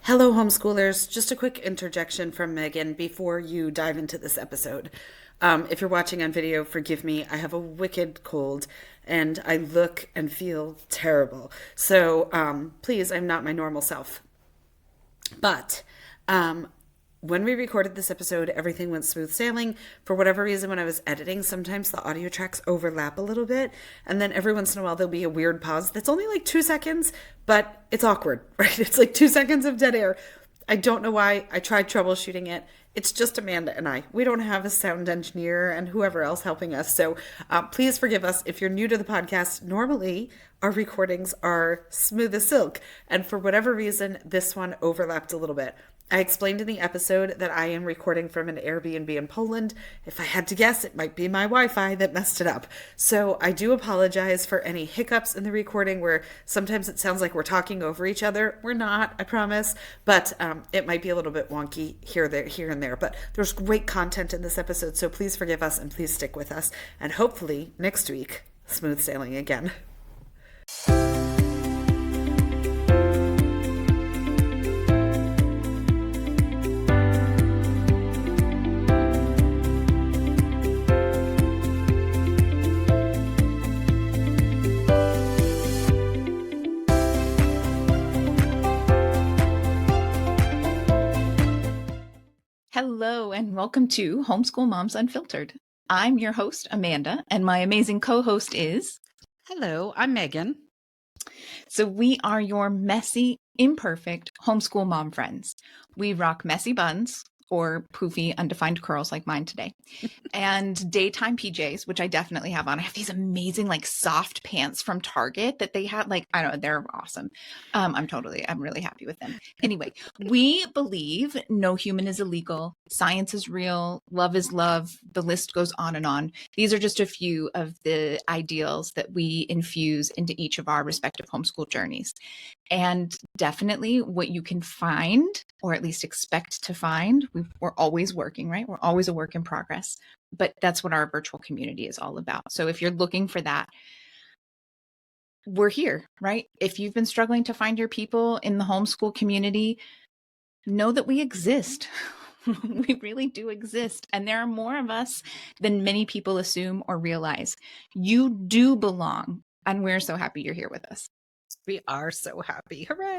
Hello, homeschoolers. Just a quick interjection from Megan before you dive into this episode. If you're watching on video, forgive me. I have a wicked cold and I look and feel terrible. So please, I'm not my normal self. But when we recorded this episode, everything went smooth sailing. For whatever reason, when I was editing, sometimes the audio tracks overlap a little bit. And then every once in a while, there'll be a weird pause that's only like 2 seconds, but it's awkward, right? It's like 2 seconds of dead air. I don't know why. I tried troubleshooting it. It's just Amanda and I. We don't have a sound engineer and whoever else helping us. So please forgive us if you're new to the podcast. Normally, our recordings are smooth as silk. And for whatever reason, this one overlapped a little bit. I explained in the episode that I am recording from an Airbnb in Poland. If I had to guess, it might be my Wi-Fi that messed it up. So I do apologize for any hiccups in the recording where sometimes it sounds like we're talking over each other. We're not, I promise. But it might be a little bit wonky here and there. But there's great content in this episode, so please forgive us and please stick with us. And hopefully next week, smooth sailing again. Hello and welcome to Homeschool Moms Unfiltered. I'm your host, Amanda, and my amazing co-host is... Hello, I'm Megan. So we are your messy, imperfect homeschool mom friends. We rock messy buns or poofy, undefined curls like mine today, and daytime PJs, which I definitely have on. I have these amazing, like, soft pants from Target that they had. Like, I don't know, they're awesome. I'm really happy with them. Anyway, we believe no human is illegal. Science is real. Love is love. The list goes on and on. These are just a few of the ideals that we infuse into each of our respective homeschool journeys. And definitely what you can find, or at least expect to find, we're always working, right? We're always a work in progress, but that's what our virtual community is all about. So if you're looking for that, we're here, right? If you've been struggling to find your people in the homeschool community, know that we exist. We really do exist. And there are more of us than many people assume or realize. You do belong. And we're so happy you're here with us. We are so happy. Hooray.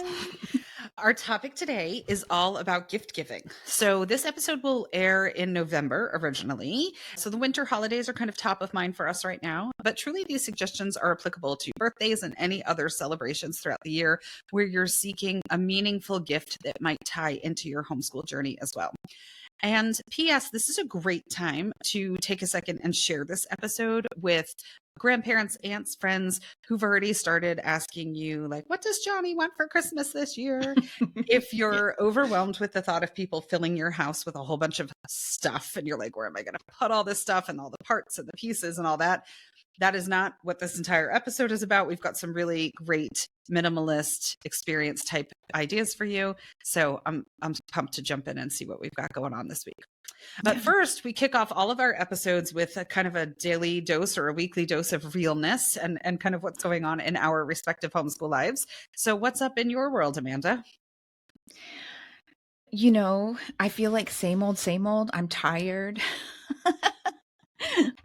Our topic today is all about gift giving. So this episode will air in November originally. So the winter holidays are kind of top of mind for us right now. But truly, these suggestions are applicable to birthdays and any other celebrations throughout the year where you're seeking a meaningful gift that might tie into your homeschool journey as well. And P.S., this is a great time to take a second and share this episode with grandparents, aunts, friends who've already started asking you, like, what does Johnny want for Christmas this year? If you're overwhelmed with the thought of people filling your house with a whole bunch of stuff and you're like, where am I going to put all this stuff and all the parts and the pieces and all that? That is not what this entire episode is about. We've got some really great minimalist experience type ideas for you. So I'm pumped to jump in and see what we've got going on this week. But first, we kick off all of our episodes with a kind of a daily dose or a weekly dose of realness and kind of what's going on in our respective homeschool lives. So what's up in your world, Amanda? You know, I feel like same old, same old. I'm tired.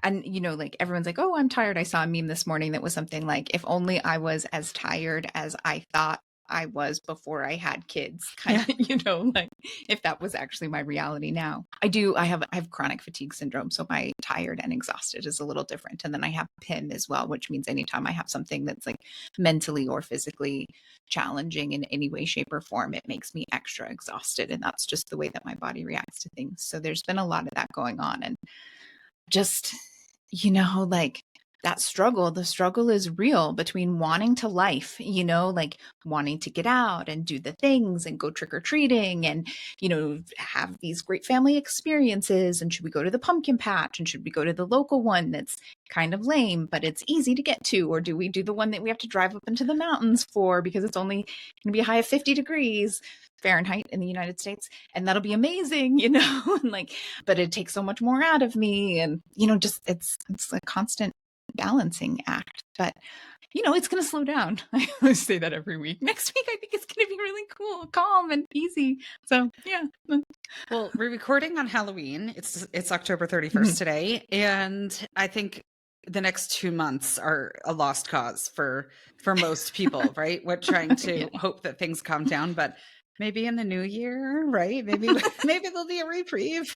And, you know, like everyone's like, oh, I'm tired. I saw a meme this morning that was something like, if only I was as tired as I thought I was before I had kids, kind of, you know, like if that was actually my reality now. I have chronic fatigue syndrome. So my tired and exhausted is a little different. And then I have PIM as well, which means anytime I have something that's like mentally or physically challenging in any way, shape, or form, it makes me extra exhausted. And that's just the way that my body reacts to things. So there's been a lot of that going on. And just, you know, like the struggle is real between wanting to life, you know, like wanting to get out and do the things and go trick or treating and, you know, have these great family experiences. And should we go to the pumpkin patch and should we go to the local one that's kind of lame, but it's easy to get to? Or do we do the one that we have to drive up into the mountains for because it's only going to be a high of 50 degrees Fahrenheit in the United States, and that'll be amazing, you know, and like, but it takes so much more out of me. And, you know, just it's a constant balancing act. But, you know, it's going to slow down. I always say that every week. Next week, I think it's going to be really cool, calm and easy. So yeah. Well, we're recording on Halloween. It's October 31st today, and I think the next 2 months are a lost cause for most people, right? We're trying Yeah. to hope that things calm down, but maybe in the new year, right? Maybe maybe there'll be a reprieve.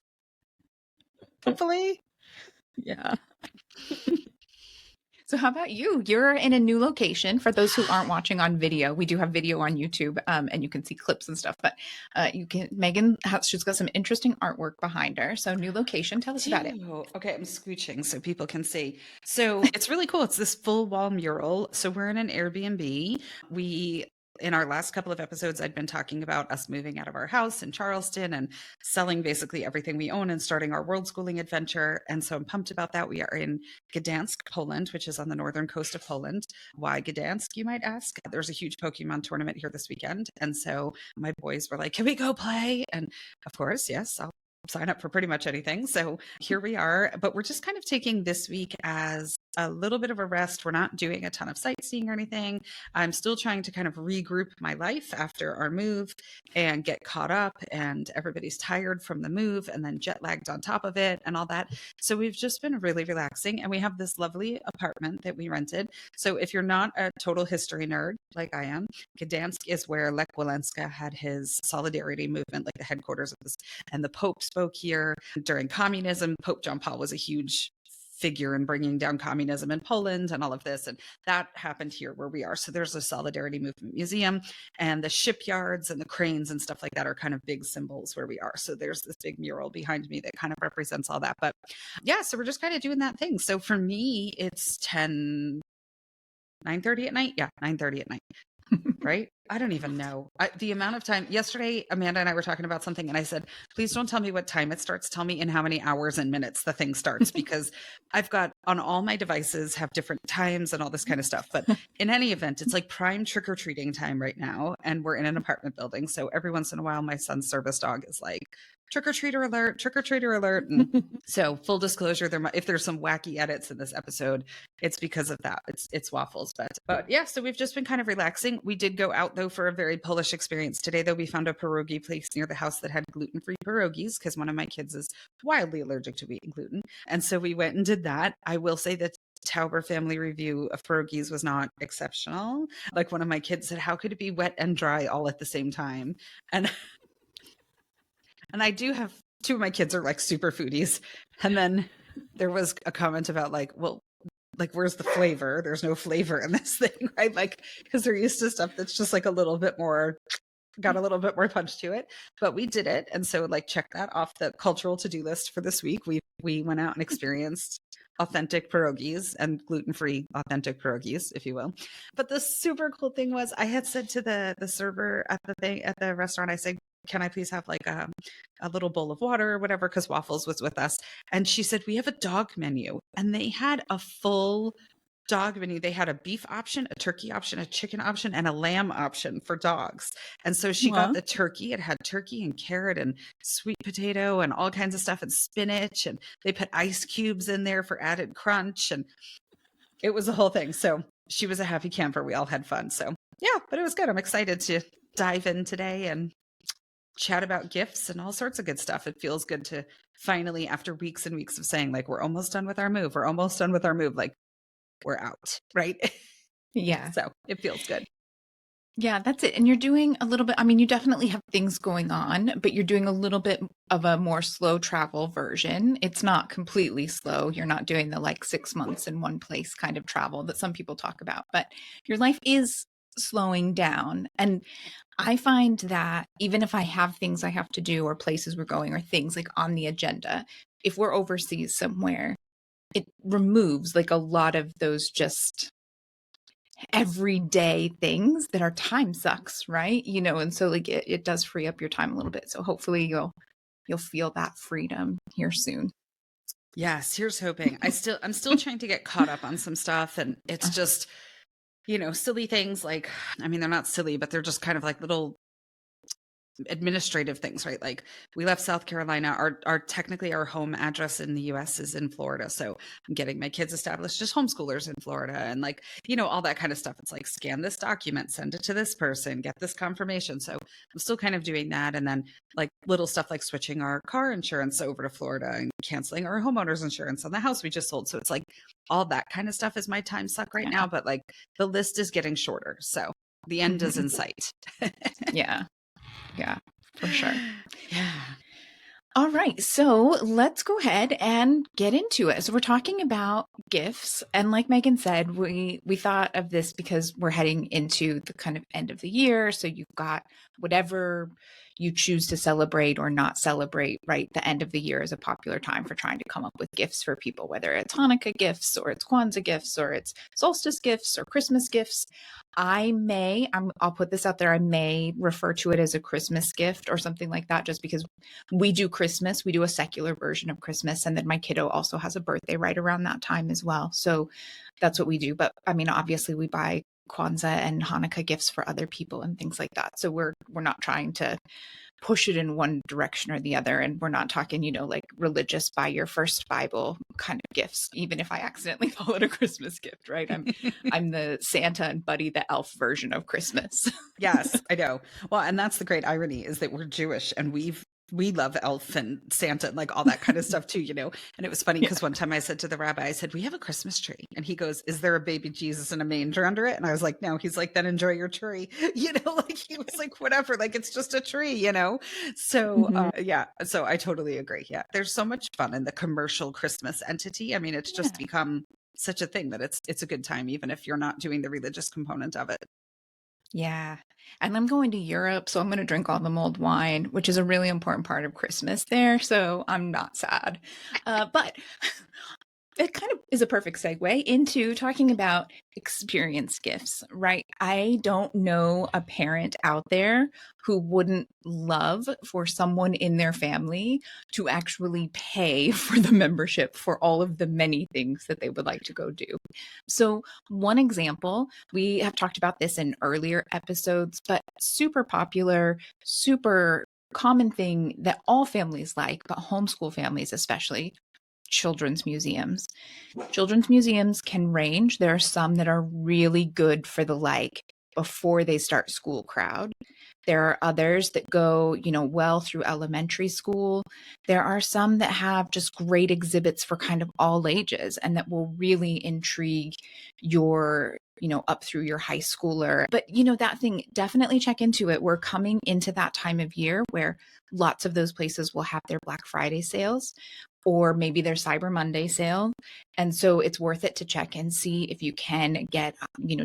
Hopefully. Yeah. So how about you? You're in a new location. For those who aren't watching on video, we do have video on YouTube, and you can see clips and stuff. But Meagan she's got some interesting artwork behind her. So new location. Tell us about it. Okay, I'm scooching so people can see. So it's really cool. It's this full wall mural. So we're in an Airbnb. In our last couple of episodes, I'd been talking about us moving out of our house in Charleston and selling basically everything we own and starting our world schooling adventure. And so I'm pumped about that. We are in Gdansk, Poland, which is on the northern coast of Poland. Why Gdansk, you might ask? There's a huge Pokemon tournament here this weekend. And so my boys were like, can we go play? And of course, yes, I'll sign up for pretty much anything. So here we are, but we're just kind of taking this week as a little bit of a rest. We're not doing a ton of sightseeing or anything. I'm still trying to kind of regroup my life after our move and get caught up, and everybody's tired from the move and then jet lagged on top of it and all that. So we've just been really relaxing, and we have this lovely apartment that we rented. So if you're not a total history nerd like I am, Gdansk is where Lech Walesa had his solidarity movement, like the headquarters of this, and the Pope spoke here during communism. Pope John Paul was a huge figure in bringing down communism in Poland and all of this. And that happened here where we are. So there's a Solidarity Movement Museum, and the shipyards and the cranes and stuff like that are kind of big symbols where we are. So there's this big mural behind me that kind of represents all that. But yeah, so we're just kind of doing that thing. So for me, it's 9:30 at night. Yeah, 9:30 at night. Right? I don't even know. The amount of time yesterday, Amanda and I were talking about something, and I said, please don't tell me what time it starts. Tell me in how many hours and minutes the thing starts, because I've got on all my devices have different times and all this kind of stuff. But in any event, it's like prime trick-or-treating time right now. And we're in an apartment building. So every once in a while, my son's service dog is like, trick-or-treater alert, trick-or-treater alert. And so full disclosure, if there's some wacky edits in this episode, it's because of that. It's Waffles. But yeah, so we've just been kind of relaxing. We did go out though for a very Polish experience today, though. We found a pierogi place near the house that had gluten-free pierogies because one of my kids is wildly allergic to wheat and gluten. And so we went and did that. I will say that Tauber family review of pierogies was not exceptional. Like one of my kids said, how could it be wet and dry all at the same time? And I do have two of my kids are like super foodies. And then there was a comment about like, well, like, where's the flavor? There's no flavor in this thing, right? Like, because they're used to stuff that's just like a little bit more, got a little bit more punch to it. But we did it. And so like, check that off the cultural to-do list for this week. We went out and experienced authentic pierogies and gluten-free authentic pierogies, if you will. But the super cool thing was I had said to the server at the restaurant, I said, can I please have like a little bowl of water or whatever? Because Waffles was with us. And she said, we have a dog menu. And they had a full dog menu. They had a beef option, a turkey option, a chicken option, and a lamb option for dogs. And so she got the turkey. It had turkey and carrot and sweet potato and all kinds of stuff and spinach. And they put ice cubes in there for added crunch. And it was a whole thing. So she was a happy camper. We all had fun. So yeah, but it was good. I'm excited to dive in today and chat about gifts and all sorts of good stuff. It feels good to finally, after weeks and weeks of saying like, we're almost done with our move. We're almost done with our move. Like, we're out, right? Yeah. So it feels good. Yeah, that's it. And you're doing a little bit, I mean, you definitely have things going on, but you're doing a little bit of a more slow travel version. It's not completely slow. You're not doing the like 6 months in one place kind of travel that some people talk about, but your life is slowing down. And I find that even if I have things I have to do or places we're going or things like on the agenda, if we're overseas somewhere, it removes like a lot of those just everyday things that are time sucks, right? You know, and so like it does free up your time a little bit. So hopefully you'll feel that freedom here soon. Yes, here's hoping. I'm still trying to get caught up on some stuff, and it's just, you know, silly things like, I mean, they're not silly, but they're just kind of like little administrative things, right? Like we left South Carolina. Our technically our home address in the US is in Florida. So I'm getting my kids established as homeschoolers in Florida and like, all that kind of stuff. It's like scan this document, send it to this person, get this confirmation. So I'm still kind of doing that. And then like little stuff like switching our car insurance over to Florida and canceling our homeowner's insurance on the house we just sold. So it's like all that kind of stuff is my time suck right now. But like the list is getting shorter. So the end is in sight. Yeah. Yeah, for sure. Yeah. All right, so let's go ahead and get into it. So we're talking about gifts, and like Meagan said, we thought of this because we're heading into the kind of end of the year. So you've got whatever you choose to celebrate or not celebrate, right? The end of the year is a popular time for trying to come up with gifts for people, whether it's Hanukkah gifts or it's Kwanzaa gifts or it's solstice gifts or Christmas gifts. I'll put this out there, I may refer to it as a Christmas gift or something like that, just because we do Christmas, we do a secular version of Christmas. And then my kiddo also has a birthday right around that time as well. So that's what we do. But I mean, obviously we buy Kwanzaa and Hanukkah gifts for other people and things like that. So we're not trying to push it in one direction or the other. And we're not talking, like religious buy your first Bible kind of gifts, even if I accidentally call it a Christmas gift, right? I'm the Santa and Buddy the Elf version of Christmas. Yes, I know. Well, and that's the great irony is that we're Jewish and we love elf and Santa and like all that kind of stuff too, And it was funny because one time I said to the rabbi, I said, we have a Christmas tree. And he goes, is there a baby Jesus in a manger under it? And I was like, no. He's like, then enjoy your tree. Like he was like, whatever, like it's just a tree, So yeah, so I totally agree. Yeah, there's so much fun in the commercial Christmas entity. I mean, it's just become such a thing that it's a good time, even if you're not doing the religious component of it. Yeah. And I'm going to Europe, so I'm going to drink all the mulled wine, which is a really important part of Christmas there. So I'm not sad. But it kind of is a perfect segue into talking about experience gifts, right? I don't know a parent out there who wouldn't love for someone in their family to actually pay for the membership for all of the many things that they would like to go do. So one example, we have talked about this in earlier episodes, but super popular, super common thing that all families like, but homeschool families especially, children's museums. Children's museums can range. There are some that are really good for the before they start school crowd. There are others that go, well through elementary school. There are some that have just great exhibits for kind of all ages and that will really intrigue your up through your high schooler. But, that thing, definitely check into it. We're coming into that time of year where lots of those places will have their Black Friday sales or maybe their Cyber Monday sale. And so it's worth it to check and see if you can get,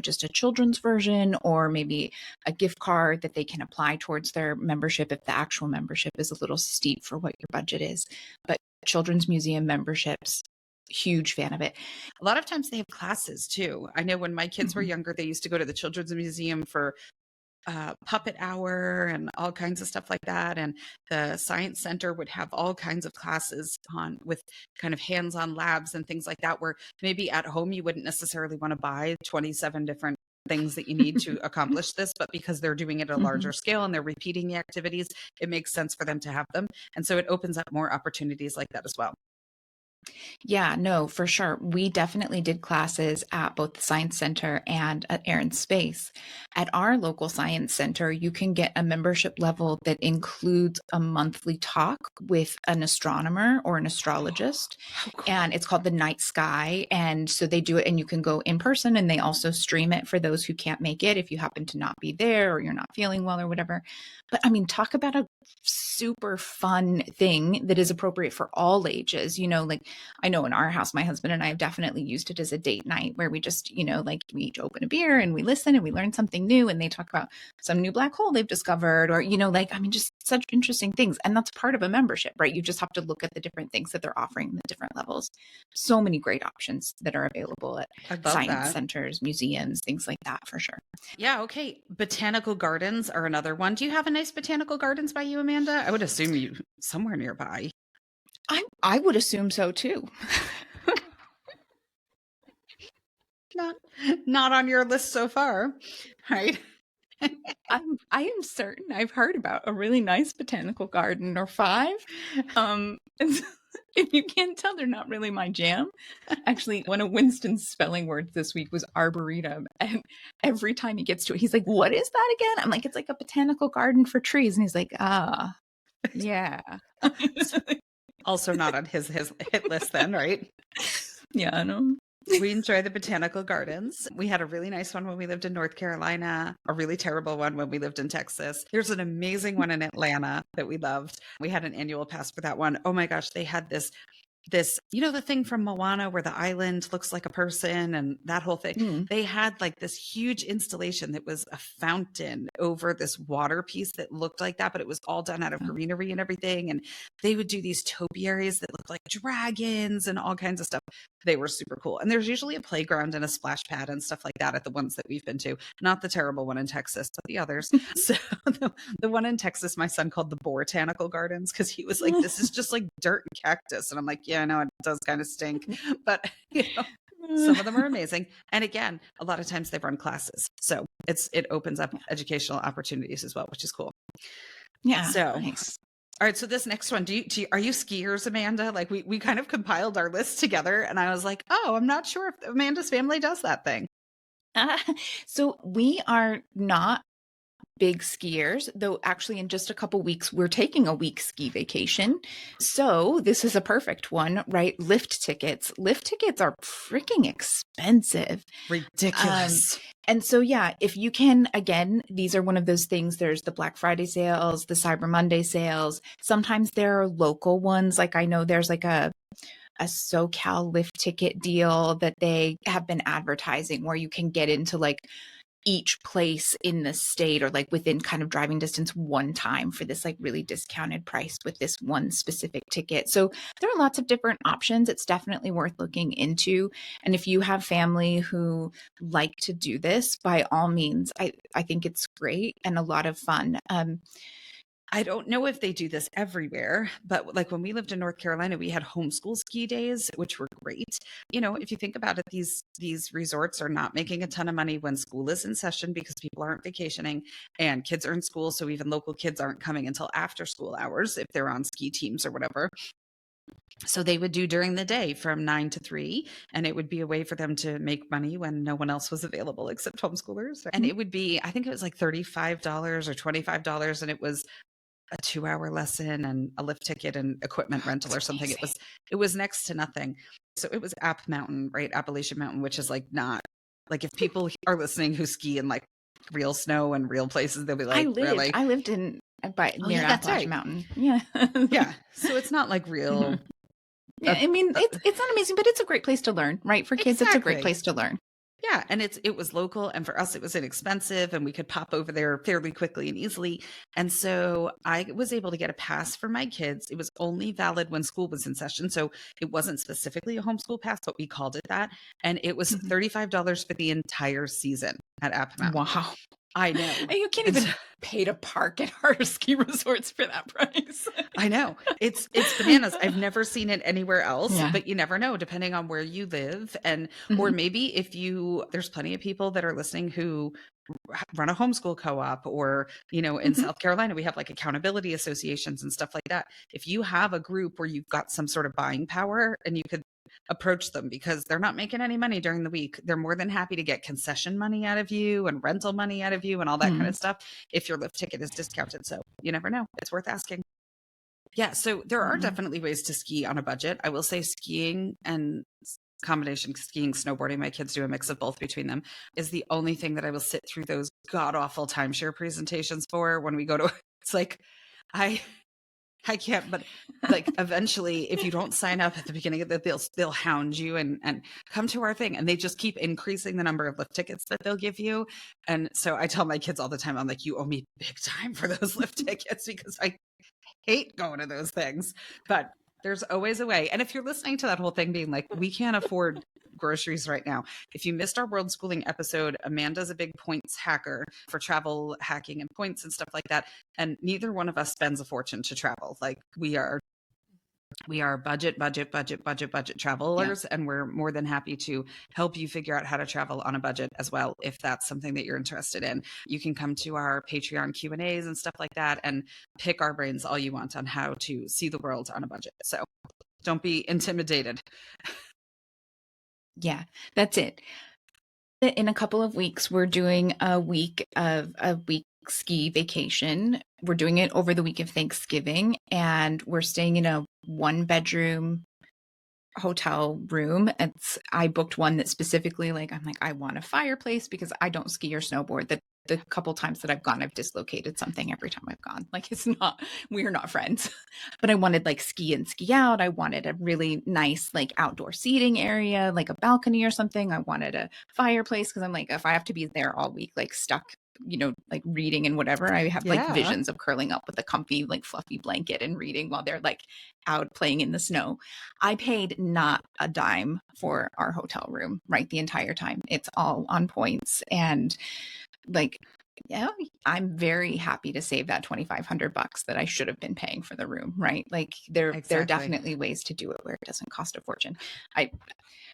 just a children's version or maybe a gift card that they can apply towards their membership if the actual membership is a little steep for what your budget is. But children's museum memberships, huge fan of it. A lot of times they have classes too. I know when my kids were younger, they used to go to the Children's Museum for puppet hour and all kinds of stuff like that. And the Science Center would have all kinds of classes on with kind of hands-on labs and things like that, where maybe at home you wouldn't necessarily want to buy 27 different things that you need to accomplish this, but because they're doing it at a larger scale and they're repeating the activities, it makes sense for them to have them. And so it opens up more opportunities like that as well. Yeah, no, for sure. We definitely did classes at both the Science Center and at Aaron Space. At our local Science Center, you can get a membership level that includes a monthly talk with an astronomer or an astrologist. And it's called the Night Sky. And so they do it and you can go in person and they also stream it for those who can't make it if you happen to not be there or you're not feeling well or whatever. But I mean, talk about a super fun thing that is appropriate for all ages. I know in our house, my husband and I have definitely used it as a date night where we just, we each open a beer and we listen and we learn something new and they talk about some new black hole they've discovered or, just such interesting things. And that's part of a membership, right? You just have to look at the different things that they're offering, the different levels. So many great options that are available at science centers, museums, things like that for sure. Yeah. Okay. Botanical gardens are another one. Do you have a nice botanical gardens by you, Amanda? I would assume you somewhere nearby. I would assume so too. Not on your list so far, right? I am certain I've heard about a really nice botanical garden or five. And so if you can't tell, they're not really my jam. Actually, one of Winston's spelling words this week was arboretum. And every time he gets to it, he's like, "What is that again?" I'm like, "It's like a botanical garden for trees." And he's like, "Ah, yeah." Also not on his hit list then, right? Yeah, I know. We enjoy the botanical gardens. We had a really nice one when we lived in North Carolina, a really terrible one when we lived in Texas. There's an amazing one in Atlanta that we loved. We had an annual pass for that one. Oh my gosh, they had this, the thing from Moana where the island looks like a person and that whole thing. Mm. They had like this huge installation that was a fountain over this water piece that looked like that, but it was all done out of greenery and everything. And they would do these topiaries that looked like dragons and all kinds of stuff. They were super cool. And there's usually a playground and a splash pad and stuff like that at the ones that we've been to. Not the terrible one in Texas, but the others. So the one in Texas, my son called the Botanical Gardens because he was like, this is just like dirt and cactus. And I'm like, yeah, I know it does kind of stink, but some of them are amazing. And again, a lot of times they run classes. So it opens up educational opportunities as well, which is cool. Yeah. So nice. All right. So this next one, are you skiers, Amanda? Like we kind of compiled our list together and I was like, oh, I'm not sure if Amanda's family does that thing. So we are not big skiers, though actually in just a couple weeks, we're taking a week ski vacation. So this is a perfect one, right? Lift tickets. Lift tickets are freaking expensive. Ridiculous. And so, yeah, if you can, again, these are one of those things. There's the Black Friday sales, the Cyber Monday sales. Sometimes there are local ones. Like I know there's like a SoCal lift ticket deal that they have been advertising where you can get into like each place in the state or like within kind of driving distance one time for this like really discounted price with this one specific ticket. So there are lots of different options. It's definitely worth looking into. And if you have family who like to do this, by all means, I think it's great and a lot of fun. I don't know if they do this everywhere, but like when we lived in North Carolina, we had homeschool ski days, which were great. If you think about it, these resorts are not making a ton of money when school is in session because people aren't vacationing and kids are in school. So even local kids aren't coming until after school hours if they're on ski teams or whatever. So they would do during the day from 9 to 3, and it would be a way for them to make money when no one else was available except homeschoolers. And it would be, I think it was like $35 or $25, and it was a 2-hour lesson and a lift ticket and equipment rental or something. It was next to nothing. So it was App Mountain, right? Appalachian Mountain, which is like not like if people are listening who ski in like real snow and real places, they'll be like, really? I lived in near Appalachian Mountain. Yeah. Yeah. So it's not like real. Yeah. I mean, it's not amazing, but it's a great place to learn, right? For kids, It's a great place to learn. Yeah. And it was local. And for us, it was inexpensive and we could pop over there fairly quickly and easily. And so I was able to get a pass for my kids. It was only valid when school was in session. So it wasn't specifically a homeschool pass, but we called it that. And it was $35 for the entire season at App Mountain. Wow. I know. And you can't even pay to park at our ski resorts for that price. I know. It's bananas. I've never seen it anywhere else, but you never know depending on where you live. And, or maybe there's plenty of people that are listening who run a homeschool co-op or, in South Carolina, we have like accountability associations and stuff like that. If you have a group where you've got some sort of buying power and you could approach them because they're not making any money during the week. They're more than happy to get concession money out of you and rental money out of you and all that kind of stuff if your lift ticket is discounted. So you never know. It's worth asking. Yeah. So there are definitely ways to ski on a budget. I will say skiing and combination skiing, snowboarding, my kids do a mix of both between them, is the only thing that I will sit through those god awful timeshare presentations for when we go to, it's like, I can't, but like eventually if you don't sign up at the beginning of that, they'll hound you and come to our thing. And they just keep increasing the number of lift tickets that they'll give you. And so I tell my kids all the time, I'm like, you owe me big time for those lift tickets because I hate going to those things, but there's always a way. And if you're listening to that whole thing being like, we can't afford groceries right now. If you missed our world schooling episode, Amanda's a big points hacker for travel hacking and points and stuff like that. And neither one of us spends a fortune to travel. Like we are We are budget travelers, and we're more than happy to help you figure out how to travel on a budget as well. If that's something that you're interested in, you can come to our Patreon Q&As and stuff like that and pick our brains all you want on how to see the world on a budget. So don't be intimidated. Yeah, that's it. In a couple of weeks, we're doing a week ski vacation. We're doing it over the week of Thanksgiving, and we're staying in a 1-bedroom hotel room. I booked one that specifically I'm like, I want a fireplace because I don't ski or snowboard. The couple times that I've gone, I've dislocated something every time I've gone. We're not friends. But I wanted ski in, ski out. I wanted a really nice outdoor seating area, like a balcony or something. I wanted a fireplace because I'm like, if I have to be there all week, stuck, reading and whatever, I have visions of curling up with a comfy, fluffy blanket and reading while they're out playing in the snow. I paid not a dime for our hotel room, right? The entire time. It's all on points. And yeah, I'm very happy to save that $2,500 that I should have been paying for the room, right? There are definitely ways to do it where it doesn't cost a fortune.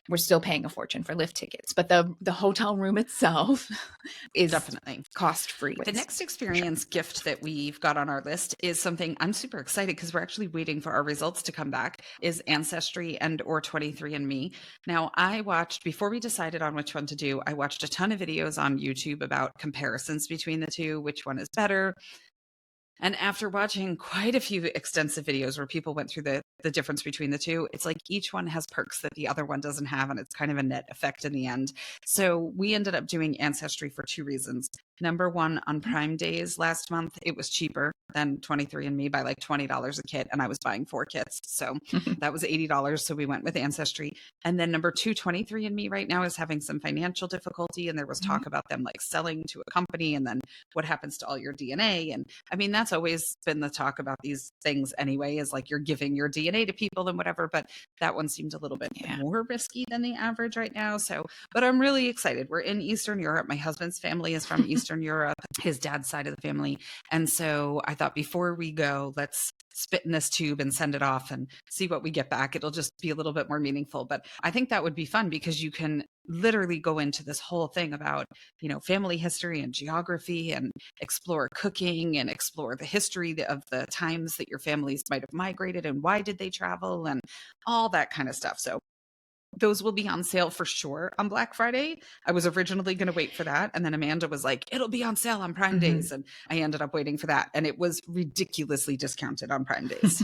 We're still paying a fortune for lift tickets, but the hotel room itself is definitely cost free. The next experience gift that we've got on our list is something I'm super excited because we're actually waiting for our results to come back, is Ancestry and or 23andMe. Now, I watched, before we decided on which one to do, I watched a ton of videos on YouTube about comparisons between the two, which one is better. And after watching quite a few extensive videos where people went through the difference between the two, it's each one has perks that the other one doesn't have, and it's kind of a net effect in the end. So we ended up doing Ancestry for 2 reasons. Number one, on Prime Days last month, it was cheaper than 23andMe by $20 a kit, and I was buying 4 kits. So that was $80. So we went with Ancestry. And then number two, 23andMe right now is having some financial difficulty, and there was talk about them selling to a company, and then what happens to all your DNA. And I mean, that's always been the talk about these things anyway, is you're giving your DNA to people and whatever, but that one seemed a little bit more risky than the average right now. So, but I'm really excited. We're in Eastern Europe. My husband's family is from Eastern Europe, his dad's side of the family. And so I thought before we go, let's spit in this tube and send it off and see what we get back. It'll just be a little bit more meaningful. But I think that would be fun because you can literally go into this whole thing about, family history and geography, and explore cooking and explore the history of the times that your families might have migrated and why did they travel and all that kind of stuff. So those will be on sale for sure on Black Friday. I was originally going to wait for that. And then Amanda was like, it'll be on sale on Prime Days. And I ended up waiting for that. And it was ridiculously discounted on Prime Days.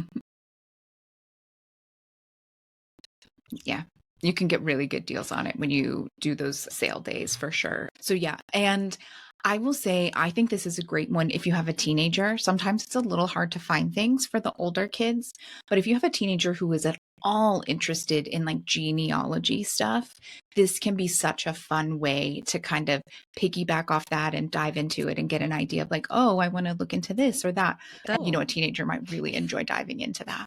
Yeah. You can get really good deals on it when you do those sale days for sure. So yeah. And I will say, I think this is a great one if you have a teenager. Sometimes it's a little hard to find things for the older kids, but if you have a teenager who is at all interested in genealogy stuff, this can be such a fun way to kind of piggyback off that and dive into it and get an idea of oh, I want to look into this or that. A teenager might really enjoy diving into that.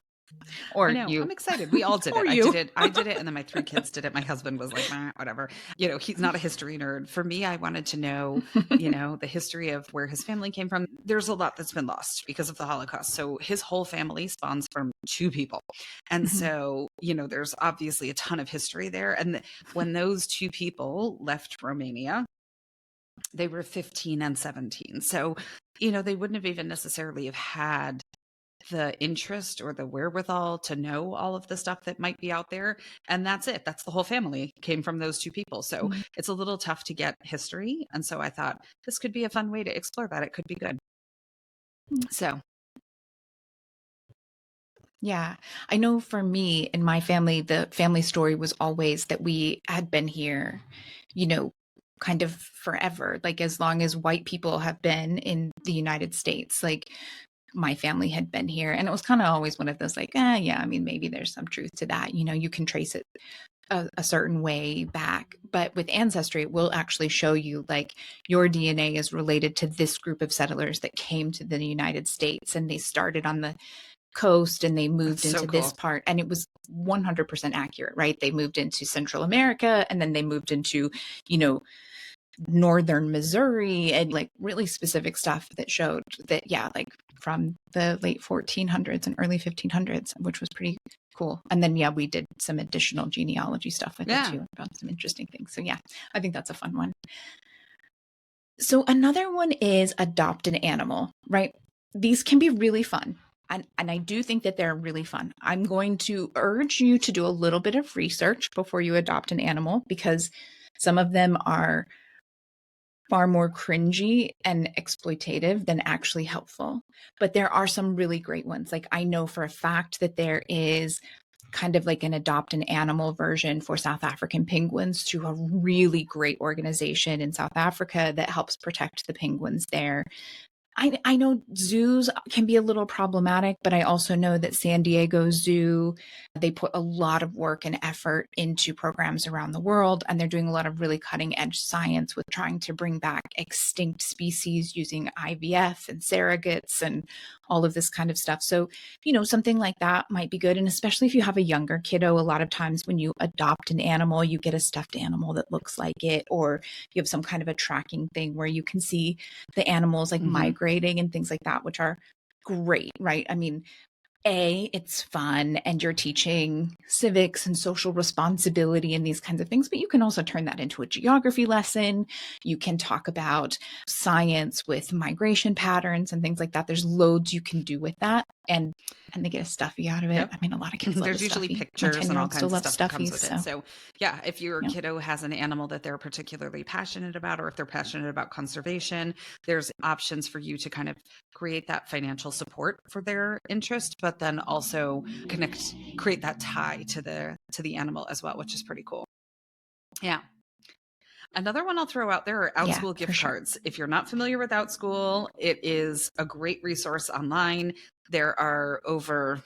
Or you. I'm excited. We all did it. I did it. And then my 3 kids did it. My husband was like, whatever. He's not a history nerd. For me, I wanted to know, the history of where his family came from. There's a lot that's been lost because of the Holocaust. So his whole family spawns from 2 people. And so, there's obviously a ton of history there. And when those 2 people left Romania, they were 15 and 17. So, they wouldn't have even necessarily have had the interest or the wherewithal to know all of the stuff that might be out there. And that's it. That's the whole family came from those 2 people. So it's a little tough to get history. And so I thought this could be a fun way to explore that. It could be good. So. Yeah. I know for me in my family, the family story was always that we had been here, kind of forever, as long as white people have been in the United States, my family had been here. And it was kind of always one of those yeah, I mean, maybe there's some truth to that. You can trace it a certain way back. But with Ancestry, it will actually show you your DNA is related to this group of settlers that came to the United States, and they started on the coast and they moved into this part. And it was 100% accurate, right? They moved into Central America, and then they moved into, northern Missouri, and like really specific stuff that showed that, yeah, like from the late 1400s and early 1500s, which was pretty cool. And then, yeah, we did some additional genealogy stuff with it too, about some interesting things. So yeah, I think that's a fun one. So another one is adopt an animal, right? These can be really fun. And I do think that they're really fun. I'm going to urge you to do a little bit of research before you adopt an animal, because some of them are far more cringy and exploitative than actually helpful. But there are some really great ones. Like, I know for a fact that there is kind of like an adopt an animal version for South African penguins through a really great organization in South Africa that helps protect the penguins there. I know zoos can be a little problematic, but I also know that San Diego Zoo, they put a lot of work and effort into programs around the world, and they're doing a lot of really cutting edge science with trying to bring back extinct species using IVF and surrogates and all of this kind of stuff. So, you know, something like that might be good. And especially if you have a younger kiddo, a lot of times when you adopt an animal, you get a stuffed animal that looks like it, or you have some kind of a tracking thing where you can see the animals like migrating and things like that, which are great, right? I mean, it's fun and you're teaching civics and social responsibility and these kinds of things, but you can also turn that into a geography lesson. You can talk about science with migration patterns and things like that. There's loads you can do with that. And they get a stuffy out of it. I mean, a lot of kids love There's usually pictures and all kinds of stuff that comes with it. So yeah, if your kiddo has an animal that they're particularly passionate about, or if they're passionate about conservation, there's options for you to kind of create that financial support for their interest, but then also create that tie to the animal as well, which is pretty cool. Yeah. Another one I'll throw out there are Outschool gift cards. If you're not familiar with Outschool, it is a great resource online. There are over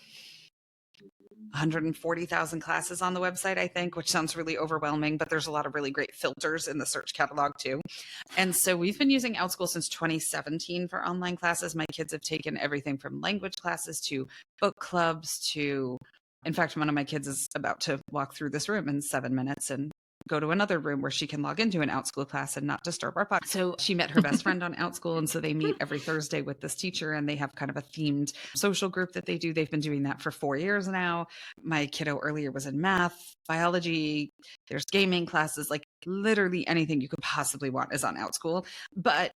140,000 classes on the website, I think, which sounds really overwhelming, but there's a lot of really great filters in the search catalog too. And so we've been using Outschool since 2017 for online classes. My kids have taken everything from language classes to book clubs to, in fact, one of my kids is about to walk through this room in 7 minutes and go to another room where she can log into an Outschool class and not disturb our podcast. So she met her best friend on Outschool. And so they meet every Thursday with this teacher, and they have kind of a themed social group that they do. They've been doing that for 4 years now. My kiddo earlier was in math, biology, there's gaming classes, like literally anything you could possibly want is on Outschool. But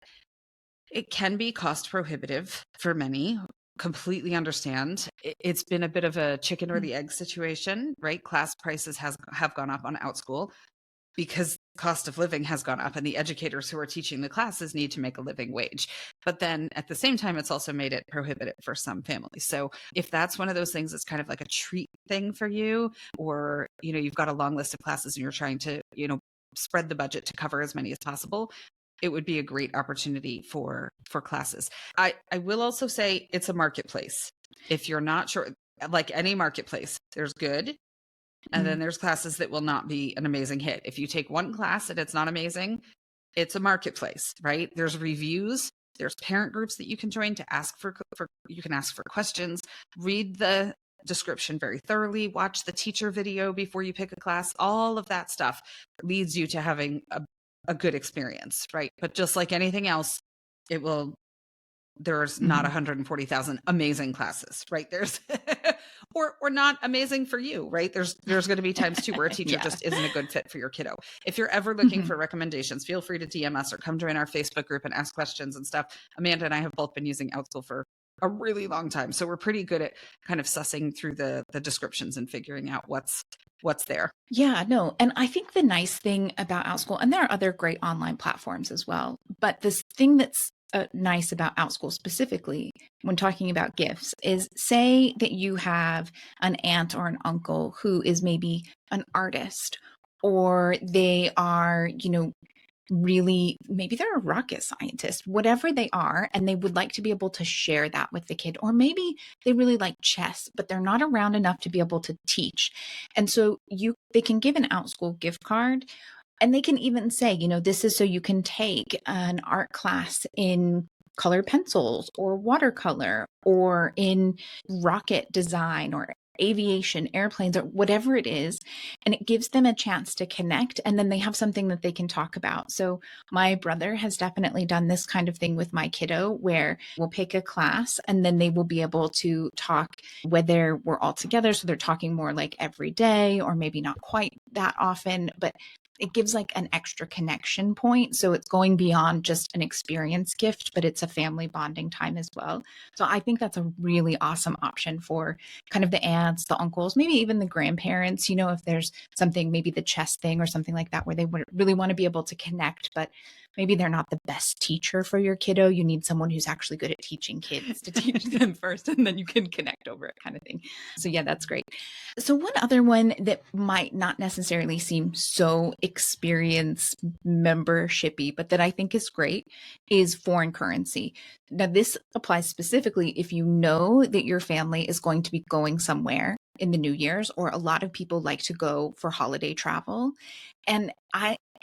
it can be cost prohibitive for many. Completely understand. It's been a bit of a chicken or the egg situation, right? Class prices have gone up on Outschool because cost of living has gone up, and the educators who are teaching the classes need to make a living wage. But then at the same time, it's also made it prohibitive for some families. So if that's one of those things that's kind of like a treat thing for you, or, you know, you've got a long list of classes and you're trying to, you know, spread the budget to cover as many as possible, it would be a great opportunity for classes. I will also say it's a marketplace. If you're not sure, like any marketplace, there's good, and then there's classes that will not be an amazing hit. If you take one class and it's not amazing, it's a marketplace, right? There's reviews, there's parent groups that you can join to ask for you can ask for questions, read the description very thoroughly, watch the teacher video before you pick a class. All of that stuff leads you to having a good experience, right? But just like anything else, there's not 140,000 amazing classes, right? There's or not amazing for you, right? There's going to be times too where a teacher just isn't a good fit for your kiddo. If you're ever looking for recommendations, feel free to DM us or come join our Facebook group and ask questions and stuff. Amanda and I have both been using Outschool for a really long time, so we're pretty good at kind of sussing through the descriptions and figuring out what's there. Yeah, no. And I think the nice thing about Outschool, and there are other great online platforms as well, but this thing that's nice about Outschool specifically when talking about gifts is, say that you have an aunt or an uncle who is maybe an artist, or they are, you know, really, maybe they're a rocket scientist, whatever they are, and they would like to be able to share that with the kid. Or maybe they really like chess, but they're not around enough to be able to teach. And so they can give an Outschool gift card, and they can even say, you know, this is so you can take an art class in colored pencils or watercolor or in rocket design or aviation, airplanes, or whatever it is. And it gives them a chance to connect, and then they have something that they can talk about. So my brother has definitely done this kind of thing with my kiddo, where we'll pick a class and then they will be able to talk whether we're all together. So they're talking more like every day, or maybe not quite that often, but it gives like an extra connection point. So it's going beyond just an experience gift, but it's a family bonding time as well. So I think that's a really awesome option for kind of the aunts, the uncles, maybe even the grandparents, you know, if there's something, maybe the chess thing or something like that, where they would really want to be able to connect, but maybe they're not the best teacher for your kiddo. You need someone who's actually good at teaching kids to teach them first, and then you can connect over it, kind of thing. So yeah, that's great. So one other one that might not necessarily seem so experience membershipy, but that I think is great, is foreign currency. Now, this applies specifically if you know that your family is going to be going somewhere in the New Year's, or a lot of people like to go for holiday travel. And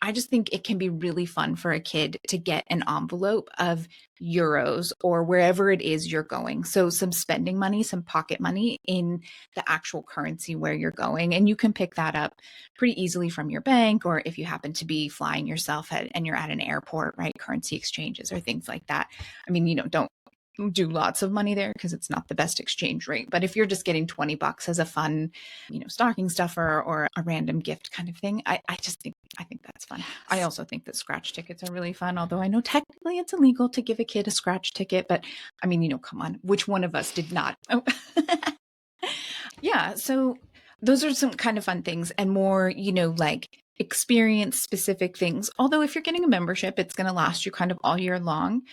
I just think it can be really fun for a kid to get an envelope of euros or wherever it is you're going. So some spending money, some pocket money in the actual currency where you're going. And you can pick that up pretty easily from your bank, or if you happen to be flying yourself and you're at an airport, right? Currency exchanges or things like that. I mean, you know, don't do lots of money there because it's not the best exchange rate. But if you're just getting $20 as a fun, you know, stocking stuffer or a random gift kind of thing, I think that's fun. I also think that scratch tickets are really fun, although I know technically it's illegal to give a kid a scratch ticket, but I mean, you know, come on, which one of us did not? Oh. Yeah, so those are some kind of fun things, and more, you know, like experience specific things. Although if you're getting a membership, it's going to last you kind of all year long.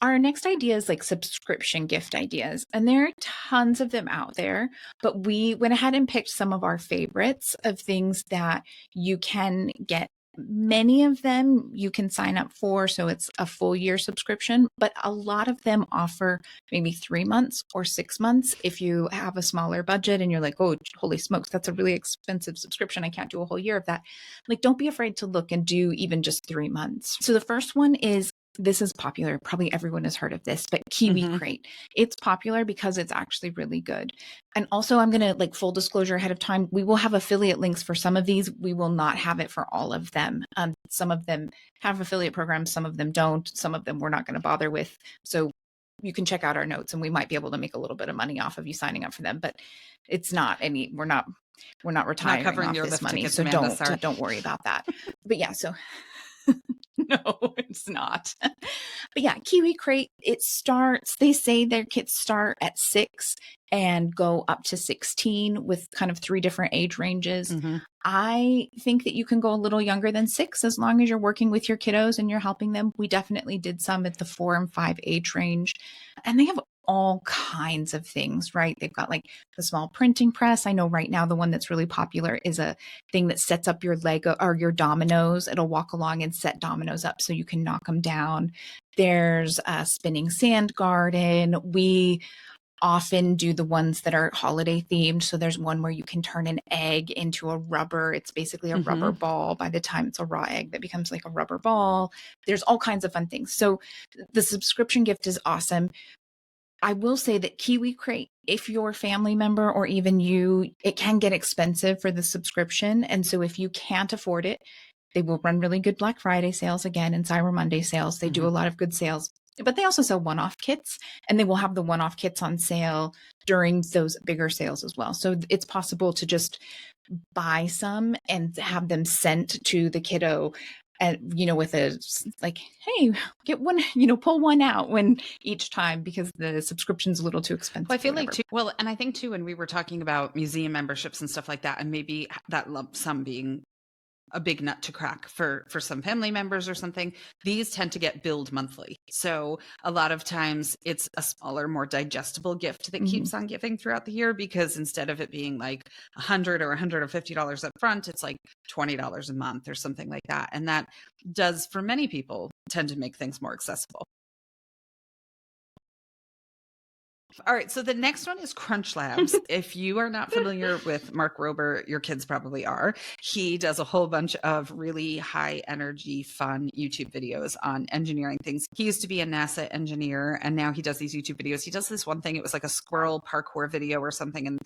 Our next idea is like subscription gift ideas, and there are tons of them out there, but we went ahead and picked some of our favorites of things that you can get. Many of them you can sign up for, so it's a full year subscription, but a lot of them offer maybe 3 months or 6 months. If you have a smaller budget and you're like, oh, holy smokes, that's a really expensive subscription, I can't do a whole year of that. Like, don't be afraid to look and do even just 3 months. So the first one is, this is popular. Probably everyone has heard of this, but Kiwi Crate. It's popular because it's actually really good. And also, I'm going to, like, full disclosure ahead of time, we will have affiliate links for some of these. We will not have it for all of them. Some of them have affiliate programs, some of them don't. Some of them we're not going to bother with. So you can check out our notes and we might be able to make a little bit of money off of you signing up for them, but it's not any, we're not retiring covering off your this lift money. tickets, So Amanda, don't worry about that. But yeah, so no, it's not. But yeah, Kiwi Crate, they say their kits start at 6 and go up to 16 with kind of 3 different age ranges. I think that you can go a little younger than 6 as long as you're working with your kiddos and you're helping them. We definitely did some at the 4 and 5 age range, and they have all kinds of things, right? They've got like the small printing press. I know right now the one that's really popular is a thing that sets up your Lego or your dominoes. It'll walk along and set dominoes up so you can knock them down. There's a spinning sand garden. We often do the ones that are holiday themed. So there's one where you can turn an egg into a rubber. It's basically a rubber ball. By the time it's a raw egg, that becomes like a rubber ball. There's all kinds of fun things. So the subscription gift is awesome. I will say that Kiwi Crate, if your family member or even you, it can get expensive for the subscription. And so if you can't afford it, they will run really good Black Friday sales again and Cyber Monday sales. They do a lot of good sales, but they also sell one-off kits, and they will have the one-off kits on sale during those bigger sales as well. So it's possible to just buy some and have them sent to the kiddo, you know, with a like, hey, get one, you know, pull one out when each time, because the subscription's a little too expensive. Well, I feel like too, well, and I think too, when we were talking about museum memberships and stuff like that, and maybe that lump sum being a big nut to crack for some family members or something, these tend to get billed monthly. So a lot of times it's a smaller, more digestible gift that keeps on giving throughout the year, because instead of it being like $100 or $150 up front, it's like $20 a month or something like that. And that does, for many people, tend to make things more accessible. All right, so the next one is Crunch Labs. If you are not familiar with Mark Rober, your kids probably are. He does a whole bunch of really high energy, fun YouTube videos on engineering things. He used to be a NASA engineer, and now he does these YouTube videos. He does this one thing, it was like a squirrel parkour video or something, and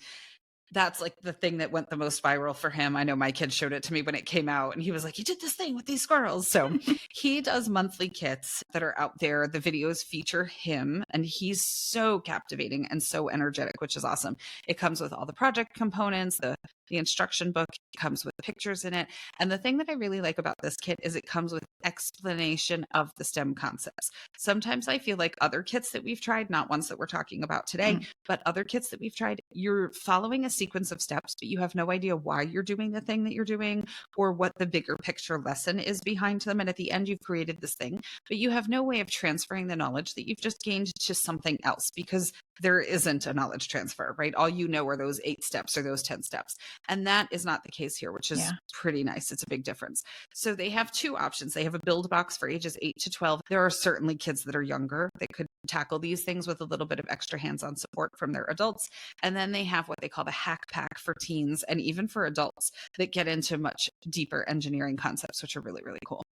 that's like the thing that went the most viral for him. I know my kid showed it to me when it came out and he was like, you did this thing with these squirrels. So he does monthly kits that are out there. The videos feature him and he's so captivating and so energetic, which is awesome. It comes with all the project components, the instruction book comes with pictures in it. And the thing that I really like about this kit is it comes with explanation of the STEM concepts. Sometimes I feel like other kits that we've tried, not ones that we're talking about today, but other kits that we've tried, you're following a sequence of steps, but you have no idea why you're doing the thing that you're doing or what the bigger picture lesson is behind them. And at the end, you've created this thing, but you have no way of transferring the knowledge that you've just gained to something else because there isn't a knowledge transfer, right? All you know are those 8 steps or those 10 steps. And that is not the case here, which is pretty nice. It's a big difference. So they have 2 options. They have a build box for ages 8 to 12. There are certainly kids that are younger that could tackle these things with a little bit of extra hands-on support from their adults. And then they have what they call the hack pack for teens and even for adults that get into much deeper engineering concepts, which are really, really cool.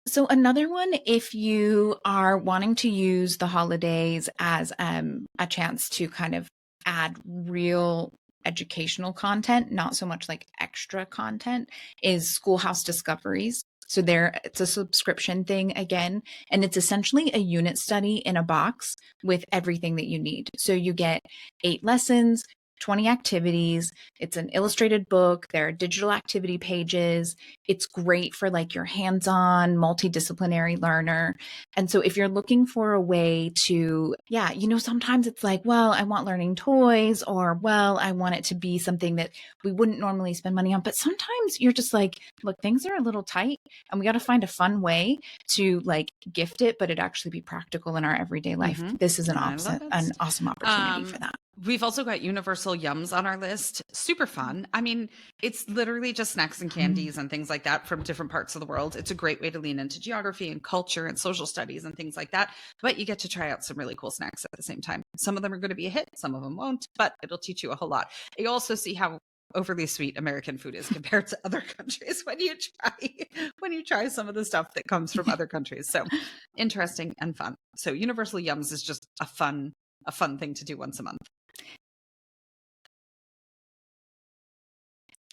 So another one, if you are wanting to use the holidays as a chance to kind of add real educational content, not so much like extra content, is Schoolhouse Discoveries. So it's a subscription thing again, and it's essentially a unit study in a box with everything that you need. So you get 8 lessons, 20 activities. It's an illustrated book. There are digital activity pages. It's great for like your hands-on multidisciplinary learner. And so if you're looking for a way to, sometimes it's like, well, I want learning toys, or, well, I want it to be something that we wouldn't normally spend money on. But sometimes you're just like, look, things are a little tight and we got to find a fun way to like gift it, but it actually be practical in our everyday life. This is an awesome opportunity for that. We've also got universal yums on our list. Super fun. I mean, it's literally just snacks and candies and things like that from different parts of the world. It's a great way to lean into geography and culture and social studies and things like that. But you get to try out some really cool snacks at the same time. Some of them are going to be a hit. Some of them won't, but it'll teach you a whole lot. You also see how overly sweet American food is compared to other countries when you try some of the stuff that comes from other countries. So interesting and fun. So universal yums is just a fun thing to do once a month.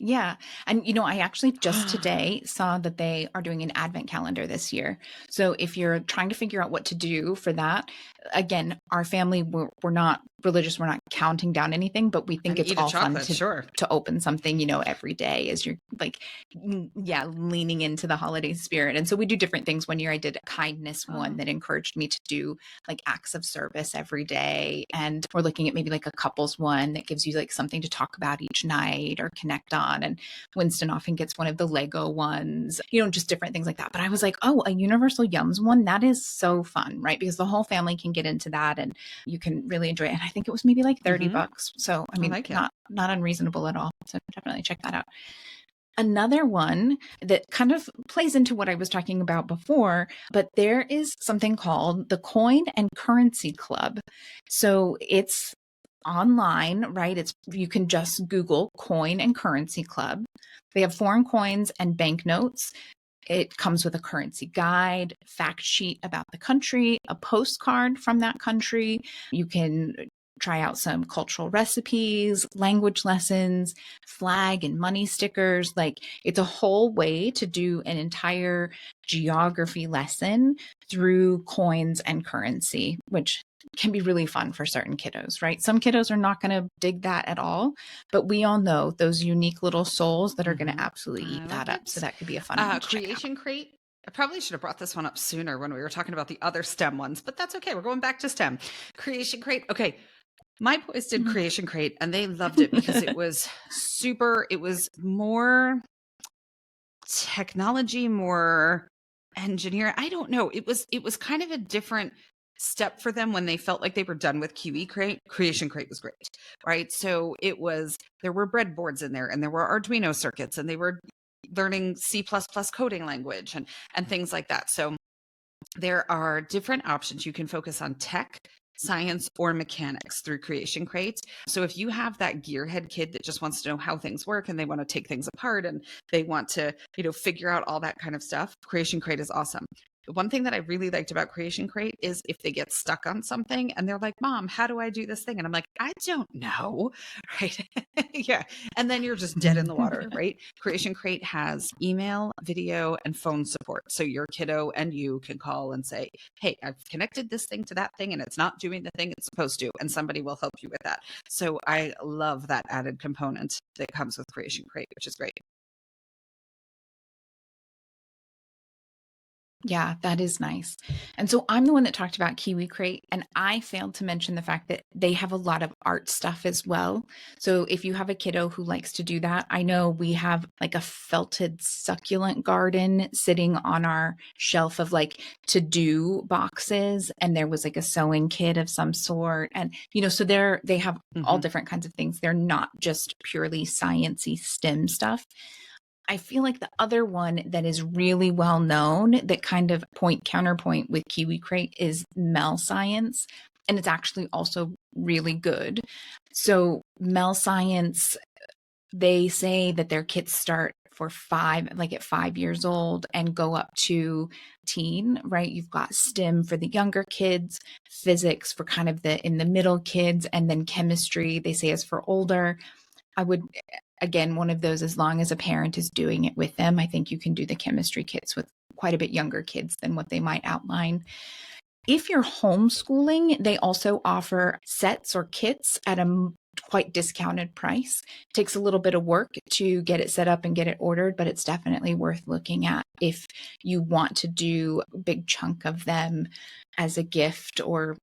Yeah. And, I actually just today saw that they are doing an advent calendar this year. So if you're trying to figure out what to do for that, again, our family, we're not religious. We're not counting down anything, but we think it's all fun to open something, every day as you're like, leaning into the holiday spirit. And so we do different things. One year I did a kindness one that encouraged me to do like acts of service every day. And we're looking at maybe like a couples one that gives you like something to talk about each night or connect on. And Winston often gets one of the Lego ones, just different things like that. But I was like, oh, a universal yums one, that is so fun, right? Because the whole family can get into that and you can really enjoy it. And I think it was maybe like $30. So, I mean, not unreasonable at all. So definitely check that out. Another one that kind of plays into what I was talking about before, but there is something called the Coin and Currency Club. So it's online, right? You can just Google Coin and Currency Club. They have foreign coins and banknotes. It comes with a currency guide, fact sheet about the country, a postcard from that country. You can try out some cultural recipes, language lessons, flag and money stickers. Like it's a whole way to do an entire geography lesson through coins and currency, which can be really fun for certain kiddos, right? Some kiddos are not going to dig that at all, but we all know those unique little souls that are going to absolutely eat that up. So that could be a fun one to Creation Crate. I probably should have brought this one up sooner when we were talking about the other STEM ones, but that's okay. We're going back to STEM. Creation Crate. Okay. My boys did Creation Crate and they loved it because it was more technology, more engineering. I don't know. It was kind of a different step for them when they felt like they were done with Kiwi Crate. Creation Crate was great, right? So there were breadboards in there and there were Arduino circuits and they were learning C++ coding language and things like that. So there are different options. You can focus on tech, science, or mechanics through Creation Crate. So if you have that gearhead kid that just wants to know how things work and they want to take things apart and they want to, figure out all that kind of stuff, Creation Crate is awesome. one thing that I really liked about Creation Crate is if they get stuck on something and they're like, Mom, how do I do this thing? And I'm like, I don't know. Right. Yeah. And then you're just dead in the water, right? Creation Crate has email, video, and phone support. So your kiddo and you can call and say, hey, I've connected this thing to that thing and it's not doing the thing it's supposed to. And somebody will help you with that. So I love that added component that comes with Creation Crate, which is great. Yeah, that is nice. And so I'm the one that talked about Kiwi Crate, and I failed to mention the fact that they have a lot of art stuff as well. So if you have a kiddo who likes to do that, I know we have like a felted succulent garden sitting on our shelf of like to-do boxes, and there was like a sewing kit of some sort. And, so they have all different kinds of things. They're not just purely science-y STEM stuff. I feel like the other one that is really well known that kind of counterpoint with Kiwi Crate is Mel Science. And it's actually also really good. So Mel Science, they say that their kits start for at 5 years old and go up to teen, right? You've got STEM for the younger kids, physics for kind of in the middle kids, and then chemistry, they say, is for older. I would, again, one of those, as long as a parent is doing it with them, I think you can do the chemistry kits with quite a bit younger kids than what they might outline. If you're homeschooling, they also offer sets or kits at a quite discounted price. It takes a little bit of work to get it set up and get it ordered, but it's definitely worth looking at if you want to do a big chunk of them as a gift or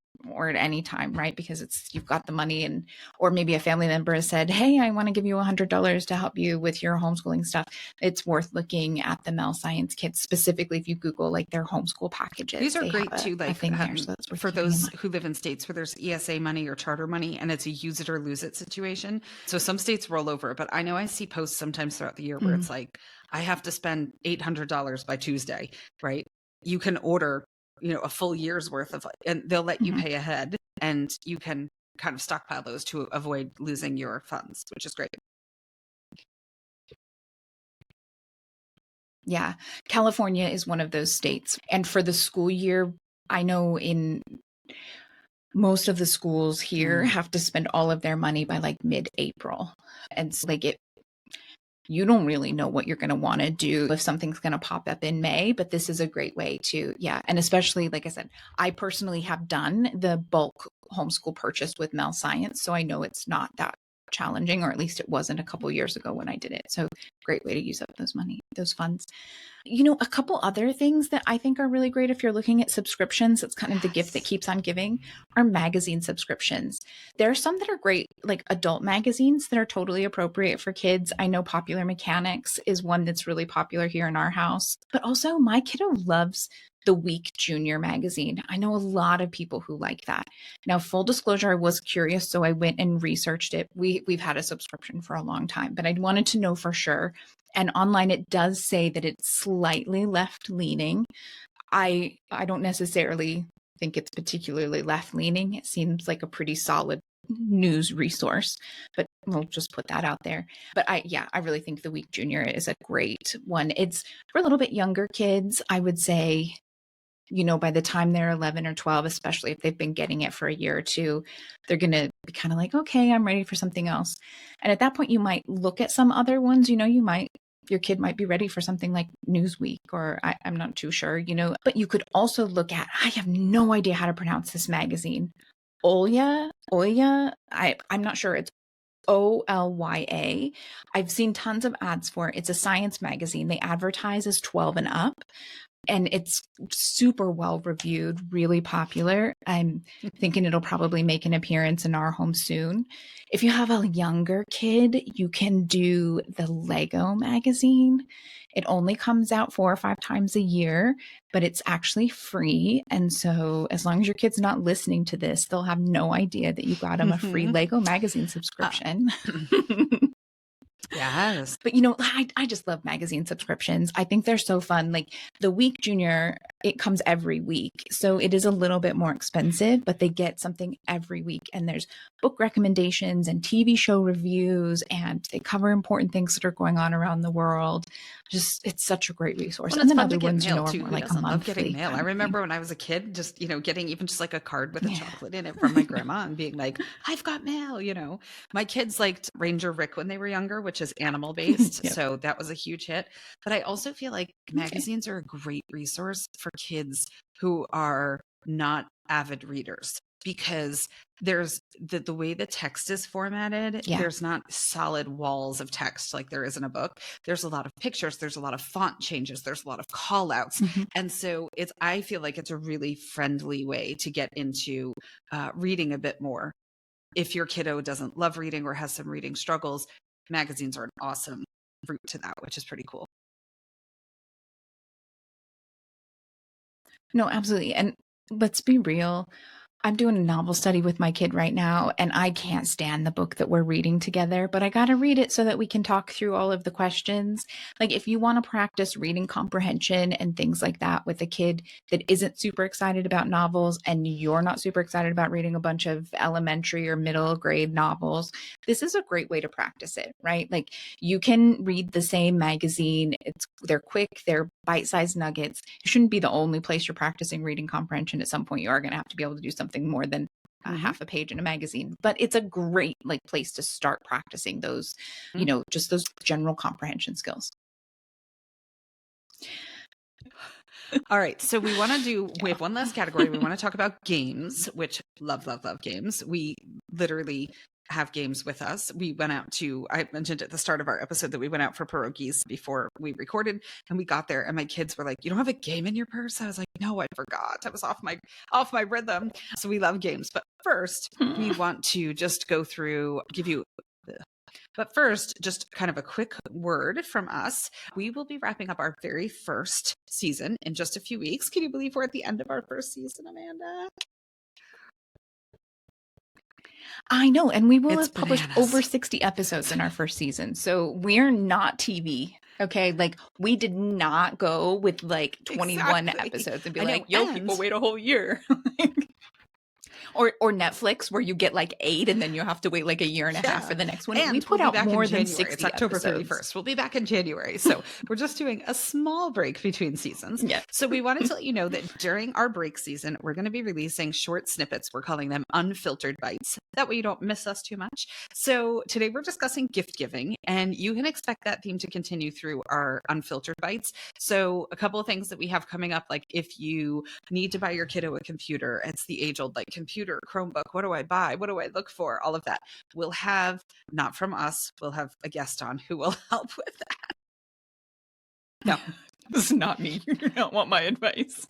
at any time, right? Because you've got the money, or maybe a family member has said, hey, I want to give you $100 to help you with your homeschooling stuff. It's worth looking at the Mel Science kits, specifically if you Google like their homeschool packages. These are great too, like so for those who live in states where there's ESA money or charter money and it's a use it or lose it situation. So some states roll over, but I know I see posts sometimes throughout the year where it's like, I have to spend $800 by Tuesday, right? You can order a full year's worth of, and they'll let you pay ahead, and you can kind of stockpile those to avoid losing your funds, which is great. Yeah. California is one of those states. And for the school year, I know in most of the schools here have to spend all of their money by like mid-April. And so you don't really know what you're going to want to do if something's going to pop up in May, but this is a great way to, and especially, like I said, I personally have done the bulk homeschool purchase with Mel Science, so I know it's not that challenging, or at least it wasn't a couple years ago when I did it. So great way to use up those funds. A couple other things that I think are really great if you're looking at subscriptions, it's kind of the gift that keeps on giving, are magazine subscriptions. There are some that are great, like adult magazines that are totally appropriate for kids. I know Popular Mechanics is one that's really popular here in our house, but also my kiddo loves the Week Junior magazine. I know a lot of people who like that. Now, full disclosure, I was curious, so I went and researched it. We've had a subscription for a long time, but I wanted to know for sure. And online, it does say that it's slightly left-leaning. I don't necessarily think it's particularly left-leaning. It seems like a pretty solid news resource, but we'll just put that out there. But I really think the Week Junior is a great one. It's for a little bit younger kids, I would say. By the time they're 11 or 12, especially if they've been getting it for a year or two, they're going to be kind of like, okay, I'm ready for something else. And at that point, you might look at some other ones. Your kid might be ready for something like Newsweek, or I'm not too sure, but you could also look at, I have no idea how to pronounce this magazine. OLYA. I'm not sure. It's OLYA. I've seen tons of ads for it. It's a science magazine. They advertise as 12 and up. And it's super well reviewed, really popular. I'm thinking it'll probably make an appearance in our home soon. If you have a younger kid, you can do the Lego magazine. It only comes out 4 or 5 times a year, but it's actually free. And so as long as your kid's not listening to this, they'll have no idea that you got them a free Lego magazine subscription. Yes. But I just love magazine subscriptions. I think they're so fun. Like the Week Junior, it comes every week. So it is a little bit more expensive, but they get something every week. And there's book recommendations and TV show reviews, and they cover important things that are going on around the world. just, it's such a great resource. Well, and it's then fun other to get ones, mail are too. more Who like a doesn't love getting monthly mail? I kind of thing. remember when I was a kid, just, getting even just like a card with a chocolate in it from my grandma and being like, I've got mail. My kids liked Ranger Rick when they were younger, which is animal based. Yep. So that was a huge hit. But I also feel like Okay. magazines are a great resource for kids who are not avid readers, because there's the way the text is formatted, Yeah. there's not solid walls of text like there is in a book. There's a lot of pictures, there's a lot of font changes, there's a lot of call outs. And so I feel like it's a really friendly way to get into reading a bit more. If your kiddo doesn't love reading or has some reading struggles, magazines are an awesome route to that, which is pretty cool. No, absolutely. And let's be real. I'm doing a novel study with my kid right now, and I can't stand the book that we're reading together, but I got to read it so that we can talk through all of the questions. Like, if you want to practice reading comprehension and things like that with a kid that isn't super excited about novels, and you're not super excited about reading a bunch of elementary or middle grade novels, this is a great way to practice it, right? Like, you can read the same magazine. They're quick, they're bite-sized nuggets. It shouldn't be the only place you're practicing reading comprehension. At some point, you are going to have to be able to do something more than half a page in a magazine, but it's a great place to start practicing those, just those general comprehension skills. All right. So we have one last category. We want to talk about games, which love games. We literally have games with us. We went out I mentioned at the start of our episode that we went out for pierogies before we recorded, and we got there and my kids were like, "You don't have a game in your purse?" I was like, "No, I forgot. I was off my rhythm." So we love games. But first, we want to just go through, but first, just kind of a quick word from us. We will be wrapping up our very first season in just a few weeks. Can you believe we're at the end of our first season, Amanda? I know, and we will have published over 60 episodes in our first season. So we're not TV. Okay, we did not go with 21 episodes and be people wait a whole year. Or Netflix, where you get 8 and then you have to wait a year and a half for the next one. And we put out more than January. 60 It's October episodes. 31st. We'll be back in January. So we're just doing a small break between seasons. Yeah. So we wanted to let you know that during our break season, we're going to be releasing short snippets. We're calling them unfiltered bites. That way you don't miss us too much. So today we're discussing gift giving, and you can expect that theme to continue through our unfiltered bites. So a couple of things that we have coming up, like if you need to buy your kiddo a computer, it's the age-old computer, Chromebook, what do I buy? What do I look for? All of that. We'll have, not from us, we'll have a guest on who will help with that. No, this is not me. You do not want my advice.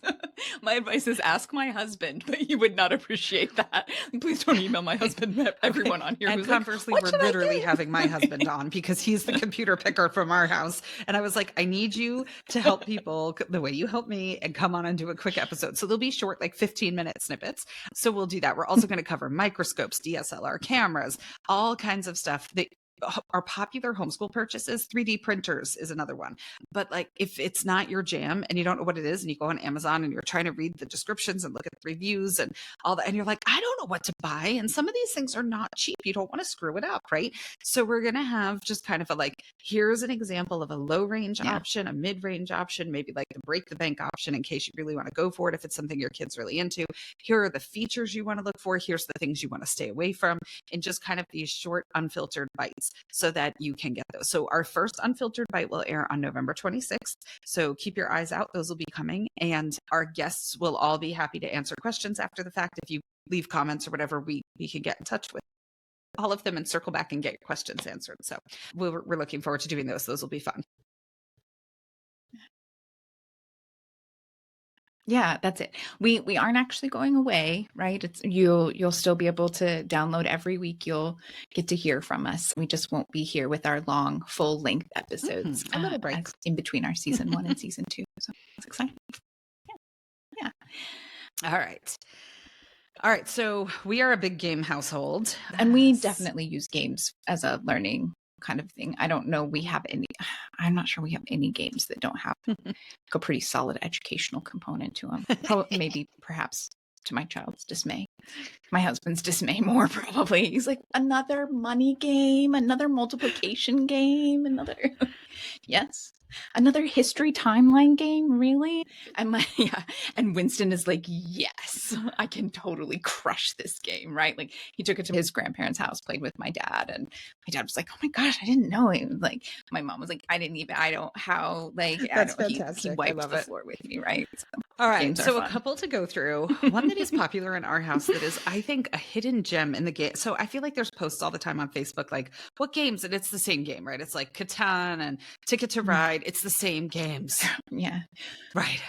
My advice is ask my husband, but you would not appreciate that. Please don't email my husband. Everyone on here. And conversely, we're literally having my husband on because he's the computer picker from our house. And I was like, I need you to help people the way you help me and come on and do a quick episode. So they'll be short, 15-minute snippets. So we'll do that. We're also going to cover microscopes, DSLR cameras, all kinds of stuff that are popular homeschool purchases. 3D printers is another one. But if it's not your jam and you don't know what it is, and you go on Amazon and you're trying to read the descriptions and look at the reviews and all that, and you're like, I don't know what to buy. And some of these things are not cheap. You don't want to screw it up, right? So we're going to have just kind of here's an example of a low range option, a mid range option, maybe the break the bank option in case you really want to go for it. If it's something your kid's really into, here are the features you want to look for. Here's the things you want to stay away from, and just kind of these short unfiltered bites, so that you can get those. So our first unfiltered bite will air on November 26th. So keep your eyes out. Those will be coming. And our guests will all be happy to answer questions after the fact. If you leave comments or whatever, we can get in touch with all of them and circle back and get your questions answered. So we're looking forward to doing those. Those will be fun. Yeah, that's it. We aren't actually going away, right? It's you'll still be able to download every week. You'll get to hear from us. We just won't be here with our long, full length episodes. A little break in between our season 1 and season 2. So it's exciting. Yeah. All right. So we are a big game household, and we definitely use games as a learning kind of thing. I don't know I'm not sure we have any games that don't have a pretty solid educational component to them. Perhaps to my child's dismay. My husband's dismay more, probably. He's like, another money game, another multiplication game, another. Yes. Another history timeline game, really? And and Winston is like, yes, I can totally crush this game, right? Like he took it to his grandparents' house, played with my dad, and my dad was like, oh my gosh, I didn't know it. Like my mom was like, That's he fantastic. I wiped love the it. floor with me, right? So, All right, games are so a fun. couple to go through. One that is popular in our house that is, I think, a hidden gem in the game. So I feel like there's posts all the time on Facebook, like what games, and it's the same game, right? It's like Catan and Ticket to Ride. It's the same games, Yeah. right?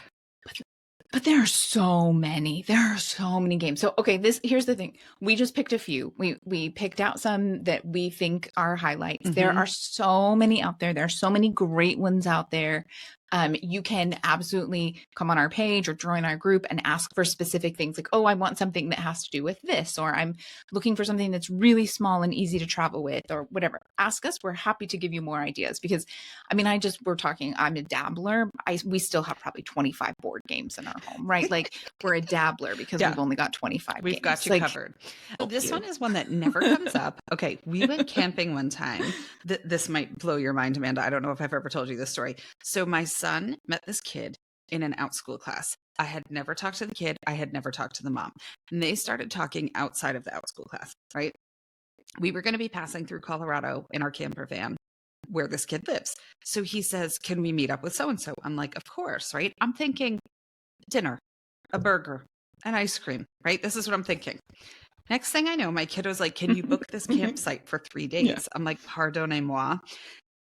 But there are so many. There are so many games. So okay, here's the thing. We just picked a few. We picked out some that we think are highlights. There are so many out there. There are so many great ones out there. You can absolutely come on our page or join our group and ask for specific things like, oh, I want something that has to do with this, or I'm looking for something that's really small and easy to travel with, or whatever. Ask us. We're happy to give you more ideas because, I mean, we're talking, I'm a dabbler. We still have probably 25 board games in our home, right? Like we're a dabbler because we've only got 25 games. We've got you covered. This one is one that never comes up. Okay, we went camping one time. This might blow your mind, Amanda. I don't know if I've ever told you this story. So my son met this kid in an Outschool class. I had never talked to the kid. I had never talked to the mom. And they started talking outside of the Outschool class, right? We were going to be passing through Colorado in our camper van where this kid lives. So he says, can we meet up with so-and-so? I'm like, of course, right? I'm thinking dinner, a burger, an ice cream, right? This is what I'm thinking. Next thing I know, my kid was like, can you book this campsite for 3 days? Yeah. I'm like, pardonnez-moi.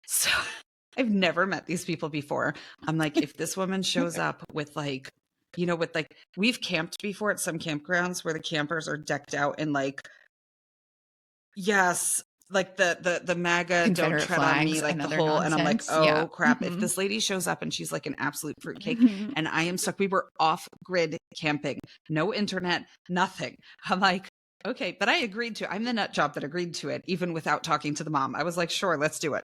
So I've never met these people before. I'm like, if this woman shows up with like, we've camped before at some campgrounds where the campers are decked out in like, yes, like the MAGA Confederate don't tread on me, like the whole, nonsense. And I'm like, oh crap. If this lady shows up and she's like an absolute fruitcake and I am stuck, we were off grid camping, no internet, nothing. I'm like, okay, but I agreed to, I'm the nut job that agreed to it, even without talking to the mom. I was like, sure, let's do it.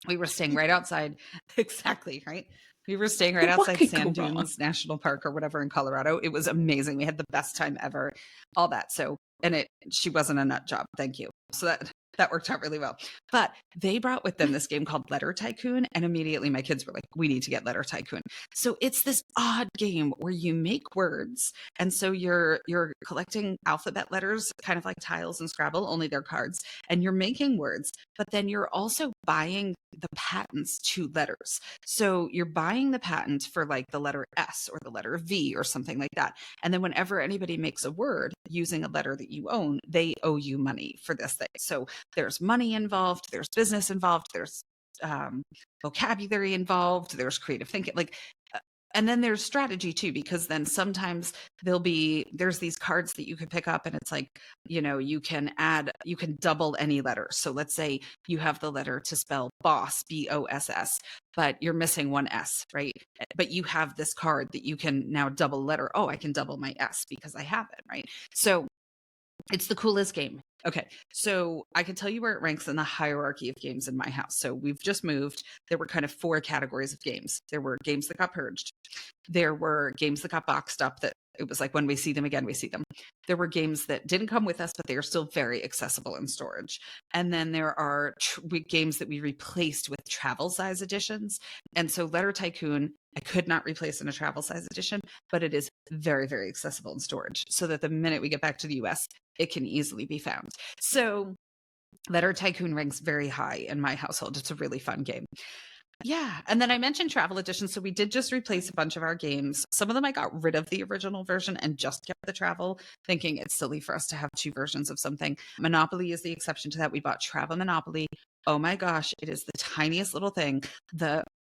We were staying right outside. Exactly. Right. We were staying right outside Sand Dunes National Park or whatever in Colorado. It was amazing. We had the best time ever, all that. So, and she wasn't a nut job. Thank you. So that worked out really well. But they brought with them this game called Letter Tycoon. And immediately my kids were like, we need to get Letter Tycoon. So it's this odd game where you make words. And so you're collecting alphabet letters, kind of like tiles and Scrabble, only they're cards. And you're making words, but then you're also buying the patents to letters. So you're buying the patent for like the letter S or the letter V or something like that. And then whenever anybody makes a word using a letter that you own, they owe you money for this thing. So there's money involved, there's business involved, there's vocabulary involved, there's creative thinking, and then there's strategy too, because then sometimes there's these cards that you can pick up and it's like, you can double any letter. So let's say you have the letter to spell boss, BOSS, but you're missing one S, right? But you have this card that you can now double letter. Oh, I can double my S because I have it, right? So it's the coolest game. Okay, so I can tell you where it ranks in the hierarchy of games in my house. So we've just moved. There were kind of 4 categories of games. There were games that got purged. There were games that got boxed up that it was like when we see them again, we see them. There were games that didn't come with us, but they are still very accessible in storage. And then there are games that we replaced with travel size editions. And so Letter Tycoon, I could not replace in a travel size edition, but it is very, very accessible in storage so that the minute we get back to the US, it can easily be found. So Letter Tycoon ranks very high in my household. It's a really fun game. Yeah. And then I mentioned travel editions. So we did just replace a bunch of our games. Some of them I got rid of the original version and just kept the travel, thinking it's silly for us to have 2 versions of something. Monopoly is the exception to that. We bought Travel Monopoly. Oh my gosh, it is the tiniest little thing.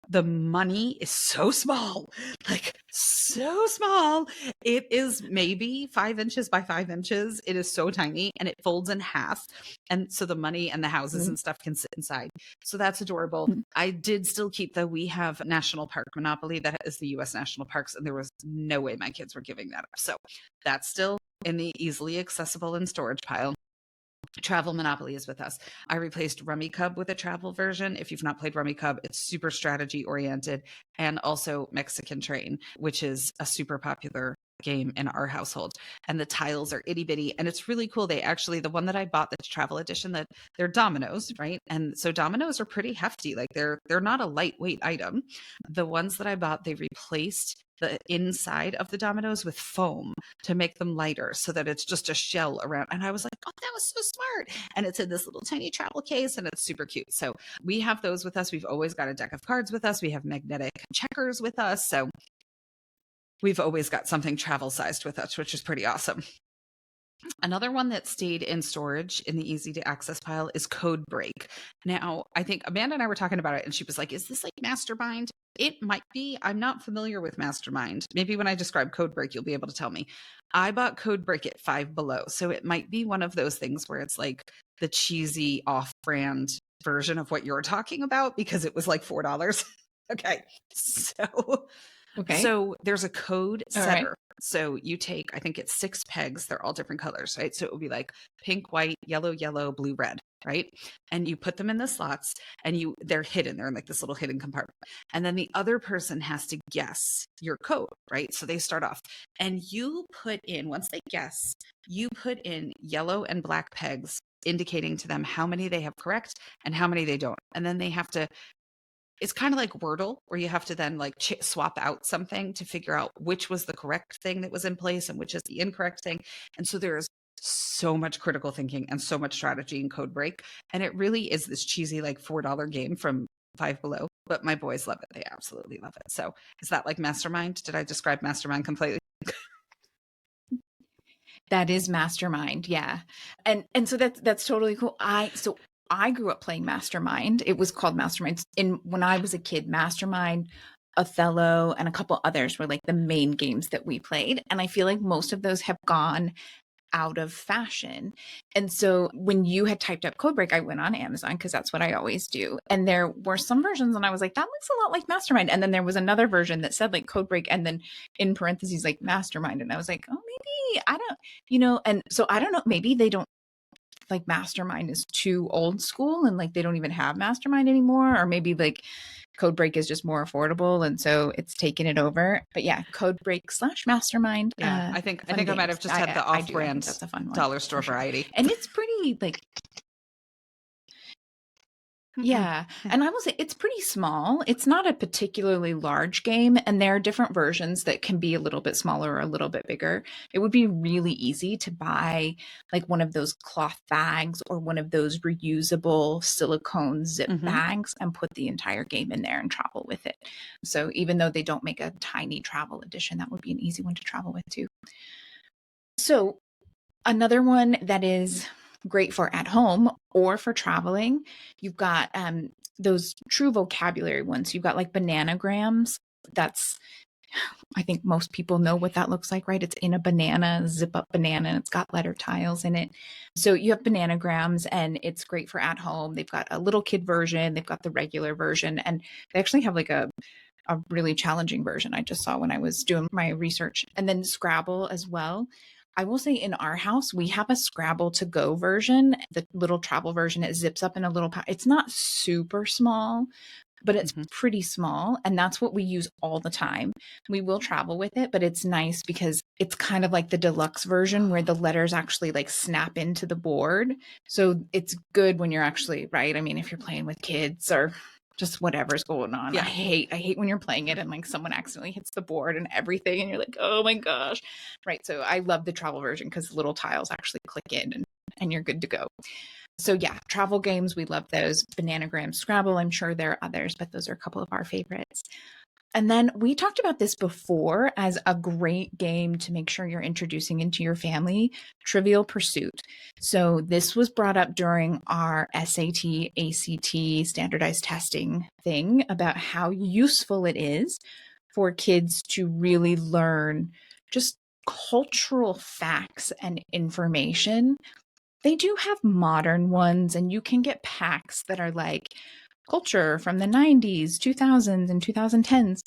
The money is so small, like so small. It is maybe 5 inches by 5 inches. It is so tiny and it folds in half. And so the money and the houses and stuff can sit inside. So that's adorable. I did still keep we have National Park Monopoly. That is the US National Parks. And there was no way my kids were giving that up. So that's still in the easily accessible and storage pile. Travel Monopoly is with us. I replaced Rummy Cub with a travel version. If you've not played Rummy Cub, it's super strategy oriented, and also Mexican Train, which is a super popular game in our household. And the tiles are itty bitty. And it's really cool. They actually, the one that I bought, the travel edition, that they're dominoes, right? And so dominoes are pretty hefty. Like they're not a lightweight item. The ones that I bought, they replaced the inside of the dominoes with foam to make them lighter so that it's just a shell around. And I was like, oh, that was so smart. And it's in this little tiny travel case and it's super cute. So we have those with us. We've always got a deck of cards with us. We have magnetic checkers with us. So we've always got something travel sized with us, which is pretty awesome. Another one that stayed in storage in the easy to access pile is Code Break. Now, I think Amanda and I were talking about it and she was like, is this like Mastermind? It might be. I'm not familiar with Mastermind. Maybe when I describe Code Break, you'll be able to tell me. I bought Code Break at Five Below. So it might be one of those things where it's like the cheesy off-brand version of what you're talking about because it was like $4. Okay. So there's a code setter. So you take, I think it's 6 pegs. They're all different colors, right? So it would be like pink, white, yellow, blue, red, right? And you put them in the slots and they're hidden. They're in like this little hidden compartment. And then the other person has to guess your code, right? So they start off and you put in, once they guess, you put in yellow and black pegs indicating to them how many they have correct and how many they don't. And then they have to, it's kind of like Wordle, where you have to then like swap out something to figure out which was the correct thing that was in place and which is the incorrect thing. And so there's so much critical thinking and so much strategy in Code Break. And it really is this cheesy like $4 game from Five Below, but my boys love it. They absolutely love it. So is that like Mastermind? Did I describe Mastermind completely? That is Mastermind, yeah. And so that's totally cool. I grew up playing Mastermind. It was called Mastermind. When I was a kid, Mastermind, Othello, and a couple others were like the main games that we played. And I feel like most of those have gone out of fashion. And so when you had typed up Codebreak, I went on Amazon because that's what I always do. And there were some versions and I was like, that looks a lot like Mastermind. And then there was another version that said like Codebreak and then in parentheses like Mastermind. And I was like, oh, maybe I don't, and so I don't know, maybe they don't, like Mastermind is too old school and like they don't even have Mastermind anymore, or maybe like Codebreak is just more affordable and so it's taken it over. But yeah, Codebreak / Mastermind. Yeah, I think I might have just had the off-brand that's a fun one, dollar store variety, and it's pretty like. Yeah. And I will say it's pretty small. It's not a particularly large game. And there are different versions that can be a little bit smaller or a little bit bigger. It would be really easy to buy like one of those cloth bags or one of those reusable silicone zip bags and put the entire game in there and travel with it. So even though they don't make a tiny travel edition, that would be an easy one to travel with too. So another one that is great for at home or for traveling, you've got those true vocabulary ones. You've got like Bananagrams. That's, I think most people know what that looks like, right? It's in a banana, zip up banana, and it's got letter tiles in it. So you have Bananagrams and it's great for at home. They've got a little kid version, they've got the regular version, and they actually have like a really challenging version I just saw when I was doing my research. And then Scrabble as well. I will say in our house, we have a Scrabble to go version, the little travel version. It zips up in a little it's not super small, but it's pretty small. And that's what we use all the time. We will travel with it, but it's nice because it's kind of like the deluxe version where the letters actually like snap into the board. So it's good when you're actually, right? I mean, if you're playing with kids or just whatever's going on. Yeah. I hate when you're playing it and like someone accidentally hits the board and everything and you're like, oh my gosh. Right. So I love the travel version because little tiles actually click in and you're good to go. So yeah, travel games, we love those. Bananagram, Scrabble, I'm sure there are others, but those are a couple of our favorites. And then we talked about this before as a great game to make sure you're introducing into your family, Trivial Pursuit. So this was brought up during our SAT, ACT standardized testing thing about how useful it is for kids to really learn just cultural facts and information. They do have modern ones, and you can get packs that are like culture from the 90s, 2000s, and 2010s.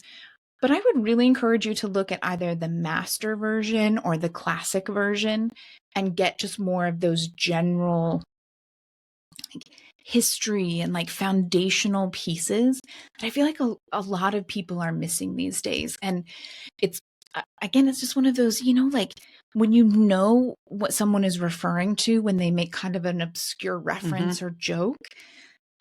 But I would really encourage you to look at either the master version or the classic version and get just more of those general like, history and like foundational pieces that I feel like a lot of people are missing these days. And it's again, it's just one of those, like when you know what someone is referring to when they make kind of an obscure reference or joke,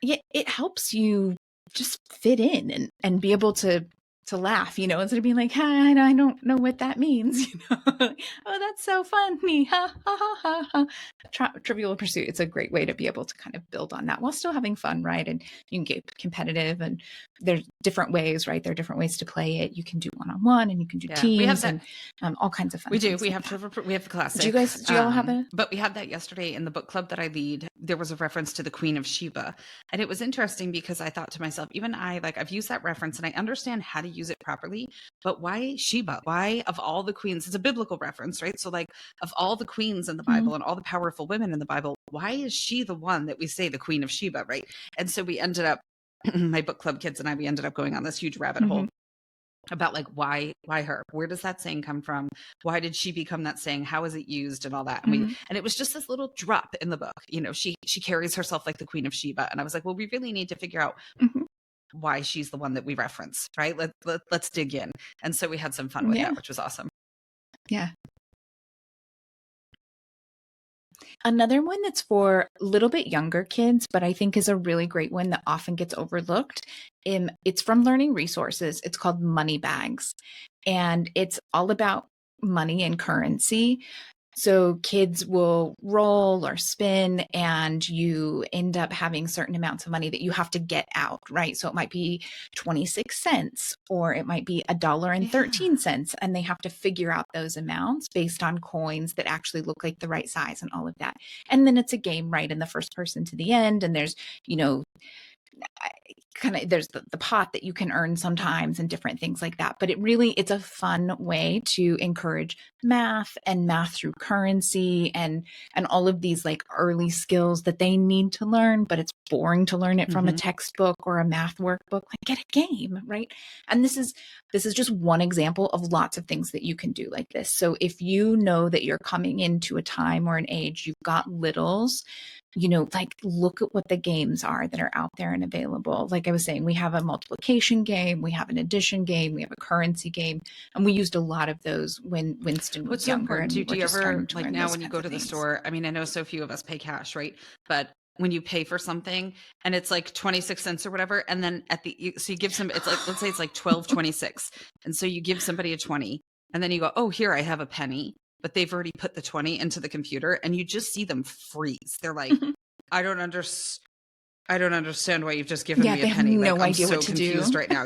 it helps you just fit in and be able to laugh, instead of being like, hi, I don't know what that means. Oh, that's so funny. Ha, ha, ha, ha, ha. Trivial Pursuit. It's a great way to be able to kind of build on that while still having fun, right? And you can get competitive, and there's different ways, right? There are different ways to play it. You can do one-on-one, and you can do teams, we have that, and all kinds of fun. We do. We have the classic. Do you all have it? But we had that yesterday in the book club that I lead. There was a reference to the Queen of Sheba, and it was interesting because I thought to myself, even I've used that reference and I understand how to use it properly, but why Sheba? Why, of all the queens? It's a biblical reference, right? So of all the queens in the Bible and all the powerful women in the Bible, why is she the one that we say the Queen of Sheba, right? And so we ended up, my book club kids and I, we ended up going on this huge rabbit hole about why her, where does that saying come from, why did she become that saying, how is it used, and all that. And it was just this little drop in the book, she carries herself like the Queen of Sheba, and I was like, well, we really need to figure out why she's the one that we reference, right? Let's dig in. And so we had some fun with that, which was awesome. Yeah. Another one that's for a little bit younger kids, but I think is a really great one that often gets overlooked. It's from Learning Resources. It's called Money Bags, and it's all about money and currency. So kids will roll or spin, and you end up having certain amounts of money that you have to get out, right? So it might be 26 cents, or it might be $1.13, and they have to figure out those amounts based on coins that actually look like the right size and all of that. And then it's a game, right? And the first person to the end, and there's, there's the pot that you can earn sometimes and different things like that. But it's a fun way to encourage math and math through currency and all of these early skills that they need to learn, but it's boring to learn it from a textbook or a math workbook. Get a game, right? And this is just one example of lots of things that you can do like this. So if you know that you're coming into a time or an age, you've got littles, look at what the games are that are out there and available. Like I was saying, we have a multiplication game, we have an addition game, we have a currency game, and we used a lot of those when Winston was younger. Do you ever, now when you go to the store, I know so few of us pay cash, right? But when you pay for something and it's 26 cents or whatever, and then so you give some, it's let's say it's $12.26. And so you give somebody a 20, and then you go, oh, here, I have a penny. But they've already put the 20 into the computer, and you just see them freeze. They're like, I don't understand why you've just given me a penny. They have no idea I'm so what to confused do right now,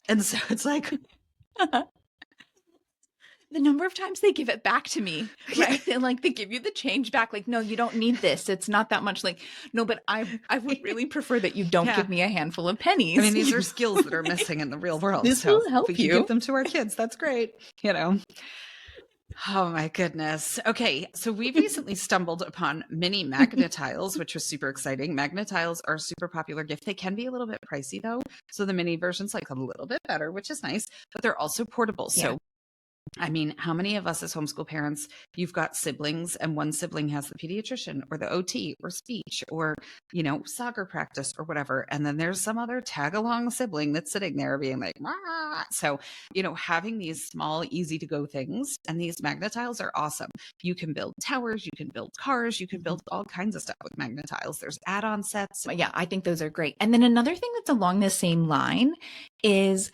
And so it's the number of times they give it back to me, right? And they give you the change back. No, you don't need this. It's not that much. No, but I would really prefer that you don't give me a handful of pennies. These are skills that are missing in the real world. This will help if we can give them to our kids, that's great. Oh my goodness. Okay. So we recently stumbled upon mini Magna Tiles, which was super exciting. Magna Tiles are a super popular gift. They can be a little bit pricey though. So the mini version's a little bit better, which is nice, but they're also portable. Yeah. So how many of us as homeschool parents, you've got siblings and one sibling has the pediatrician or the OT or speech or, soccer practice or whatever. And then there's some other tag along sibling that's sitting there being like, ah. So, having these small, easy to go things, and these Magna Tiles are awesome. You can build towers, you can build cars, you can build all kinds of stuff with Magna Tiles. There's add-on sets. Yeah, I think those are great. And then another thing that's along the same line is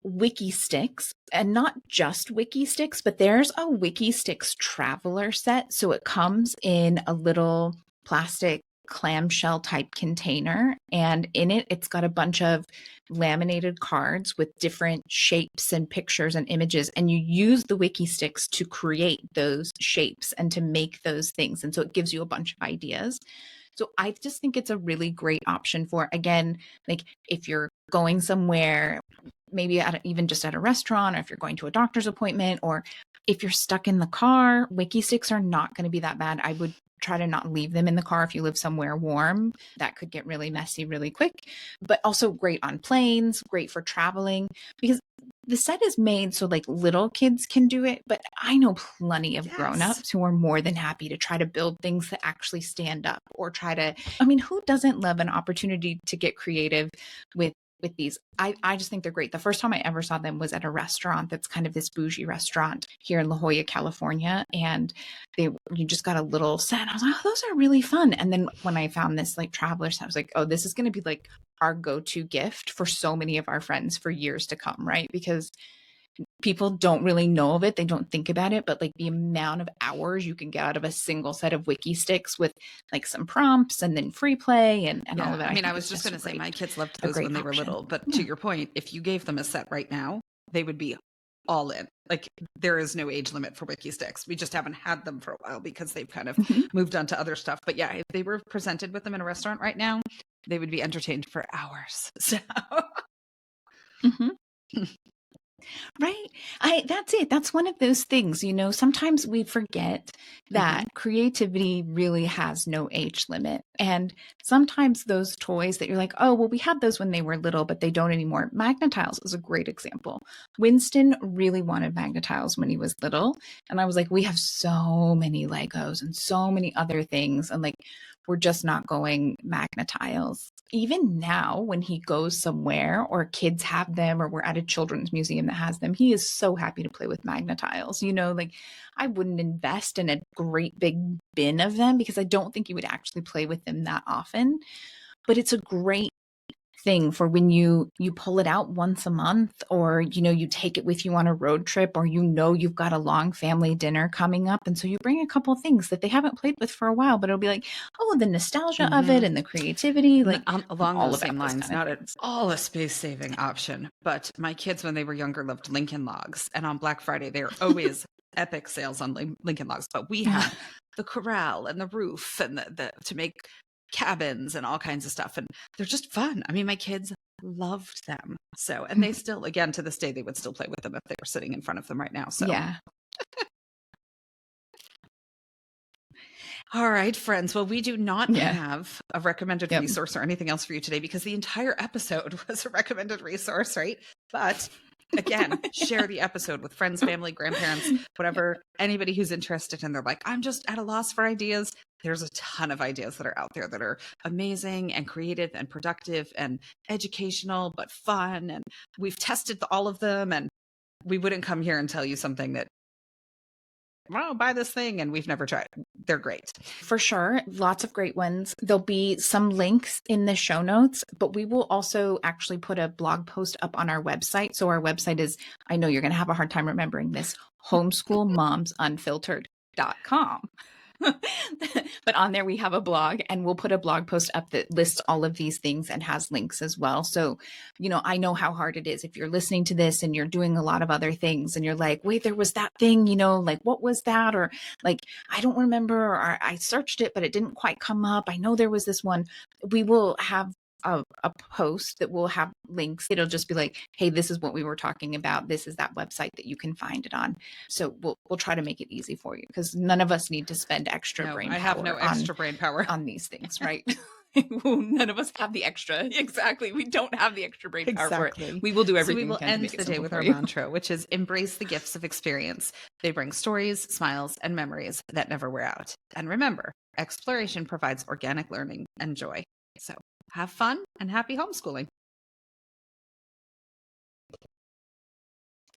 Wikki Stix, and not just Wikki Stix, but there's a Wikki Stix traveler set. So it comes in a little plastic clamshell type container, and in it, it's got a bunch of laminated cards with different shapes and pictures and images. And you use the Wikki Stix to create those shapes and to make those things. And so it gives you a bunch of ideas. So I just think it's a really great option for, again, if you're going somewhere, maybe even just at a restaurant, or if you're going to a doctor's appointment, or if you're stuck in the car, Wikki Stix are not going to be that bad. I would try to not leave them in the car if you live somewhere warm. That could get really messy really quick, but also great on planes, great for traveling, because the set is made so little kids can do it, but I know plenty of grown-ups who are more than happy to try to build things that actually stand up, or who doesn't love an opportunity to get creative with with these. I just think they're great. The first time I ever saw them was at a restaurant that's kind of this bougie restaurant here in La Jolla, California. And you just got a little set. I was like, oh, those are really fun. And then when I found this like traveler set, I was like, oh, this is going to be like our go-to gift for so many of our friends for years to come, right? Because people don't really know of it. They don't think about it, but like the amount of hours you can get out of a single set of Wikki Stix with like some prompts and then free play and all of that. I mean, I was just going to say my kids loved those when they were little, but to your point, if you gave them a set right now, they would be all in. Like there is no age limit for Wikki Stix. We just haven't had them for a while because they've kind of moved on to other stuff. But yeah, if they were presented with them in a restaurant right now, they would be entertained for hours. So right. That's it. That's one of those things, you know, sometimes we forget that creativity really has no age limit. And sometimes those toys that you're like, oh, well, we had those when they were little, but they don't anymore. Magna Tiles is a great example. Winston really wanted Magna Tiles when he was little. And I was like, we have so many Legos and so many other things. And like, we're just not going Magna Tiles. Even now, when he goes somewhere or kids have them or we're at a children's museum that has them, he is so happy to play with Magna Tiles. You know, like I wouldn't invest in a great big bin of them because I don't think he would actually play with them that often. But it's a great thing for when you pull it out once a month, or you know, you take it with you on a road trip, or you know you've got a long family dinner coming up, and so you bring a couple of things that they haven't played with for a while, but it'll be like, oh, the nostalgia of it and the creativity, like along all those same lines, not at things. all a space saving option, but my kids when they were younger loved Lincoln Logs, and on Black Friday they're always epic sales on Lincoln Logs, but we had the corral and the roof and the to make cabins and all kinds of stuff, and they're just fun. I mean, my kids loved them. So, and they still, again, to this day, they would still play with them if they were sitting in front of them right now. So yeah. All right, friends. Well, we do not have a recommended resource or anything else for you today because the entire episode was a recommended resource, right? But again, share the episode with friends, family, grandparents, whatever, anybody who's interested and they're like, I'm just at a loss for ideas. There's a ton of ideas that are out there that are amazing and creative and productive and educational, but fun. And we've tested all of them, and we wouldn't come here and tell you something that, well, buy this thing, and we've never tried. They're great. For sure. Lots of great ones. There'll be some links in the show notes, but we will also actually put a blog post up on our website. So our website is, I know you're going to have a hard time remembering this, homeschoolmomsunfiltered.com. But on there we have a blog, and we'll put a blog post up that lists all of these things and has links as well. So, you know, I know how hard it is if you're listening to this and you're doing a lot of other things and you're like, wait, there was that thing, you know, like what was that? Or like, I don't remember, or I searched it, but it didn't quite come up. I know there was this one. We will have a post that will have links. It'll just be like, hey, this is what we were talking about. This is that website that you can find it on. So we'll try to make it easy for you, because none of us need to spend extra brain power. I have no extra brain power on these things, right? None of us have the extra. Exactly. We don't have the extra brain power for it. We will do everything. So we will end the day with our mantra, which is embrace the gifts of experience. They bring stories, smiles, and memories that never wear out. And remember, exploration provides organic learning and joy. So have fun and happy homeschooling.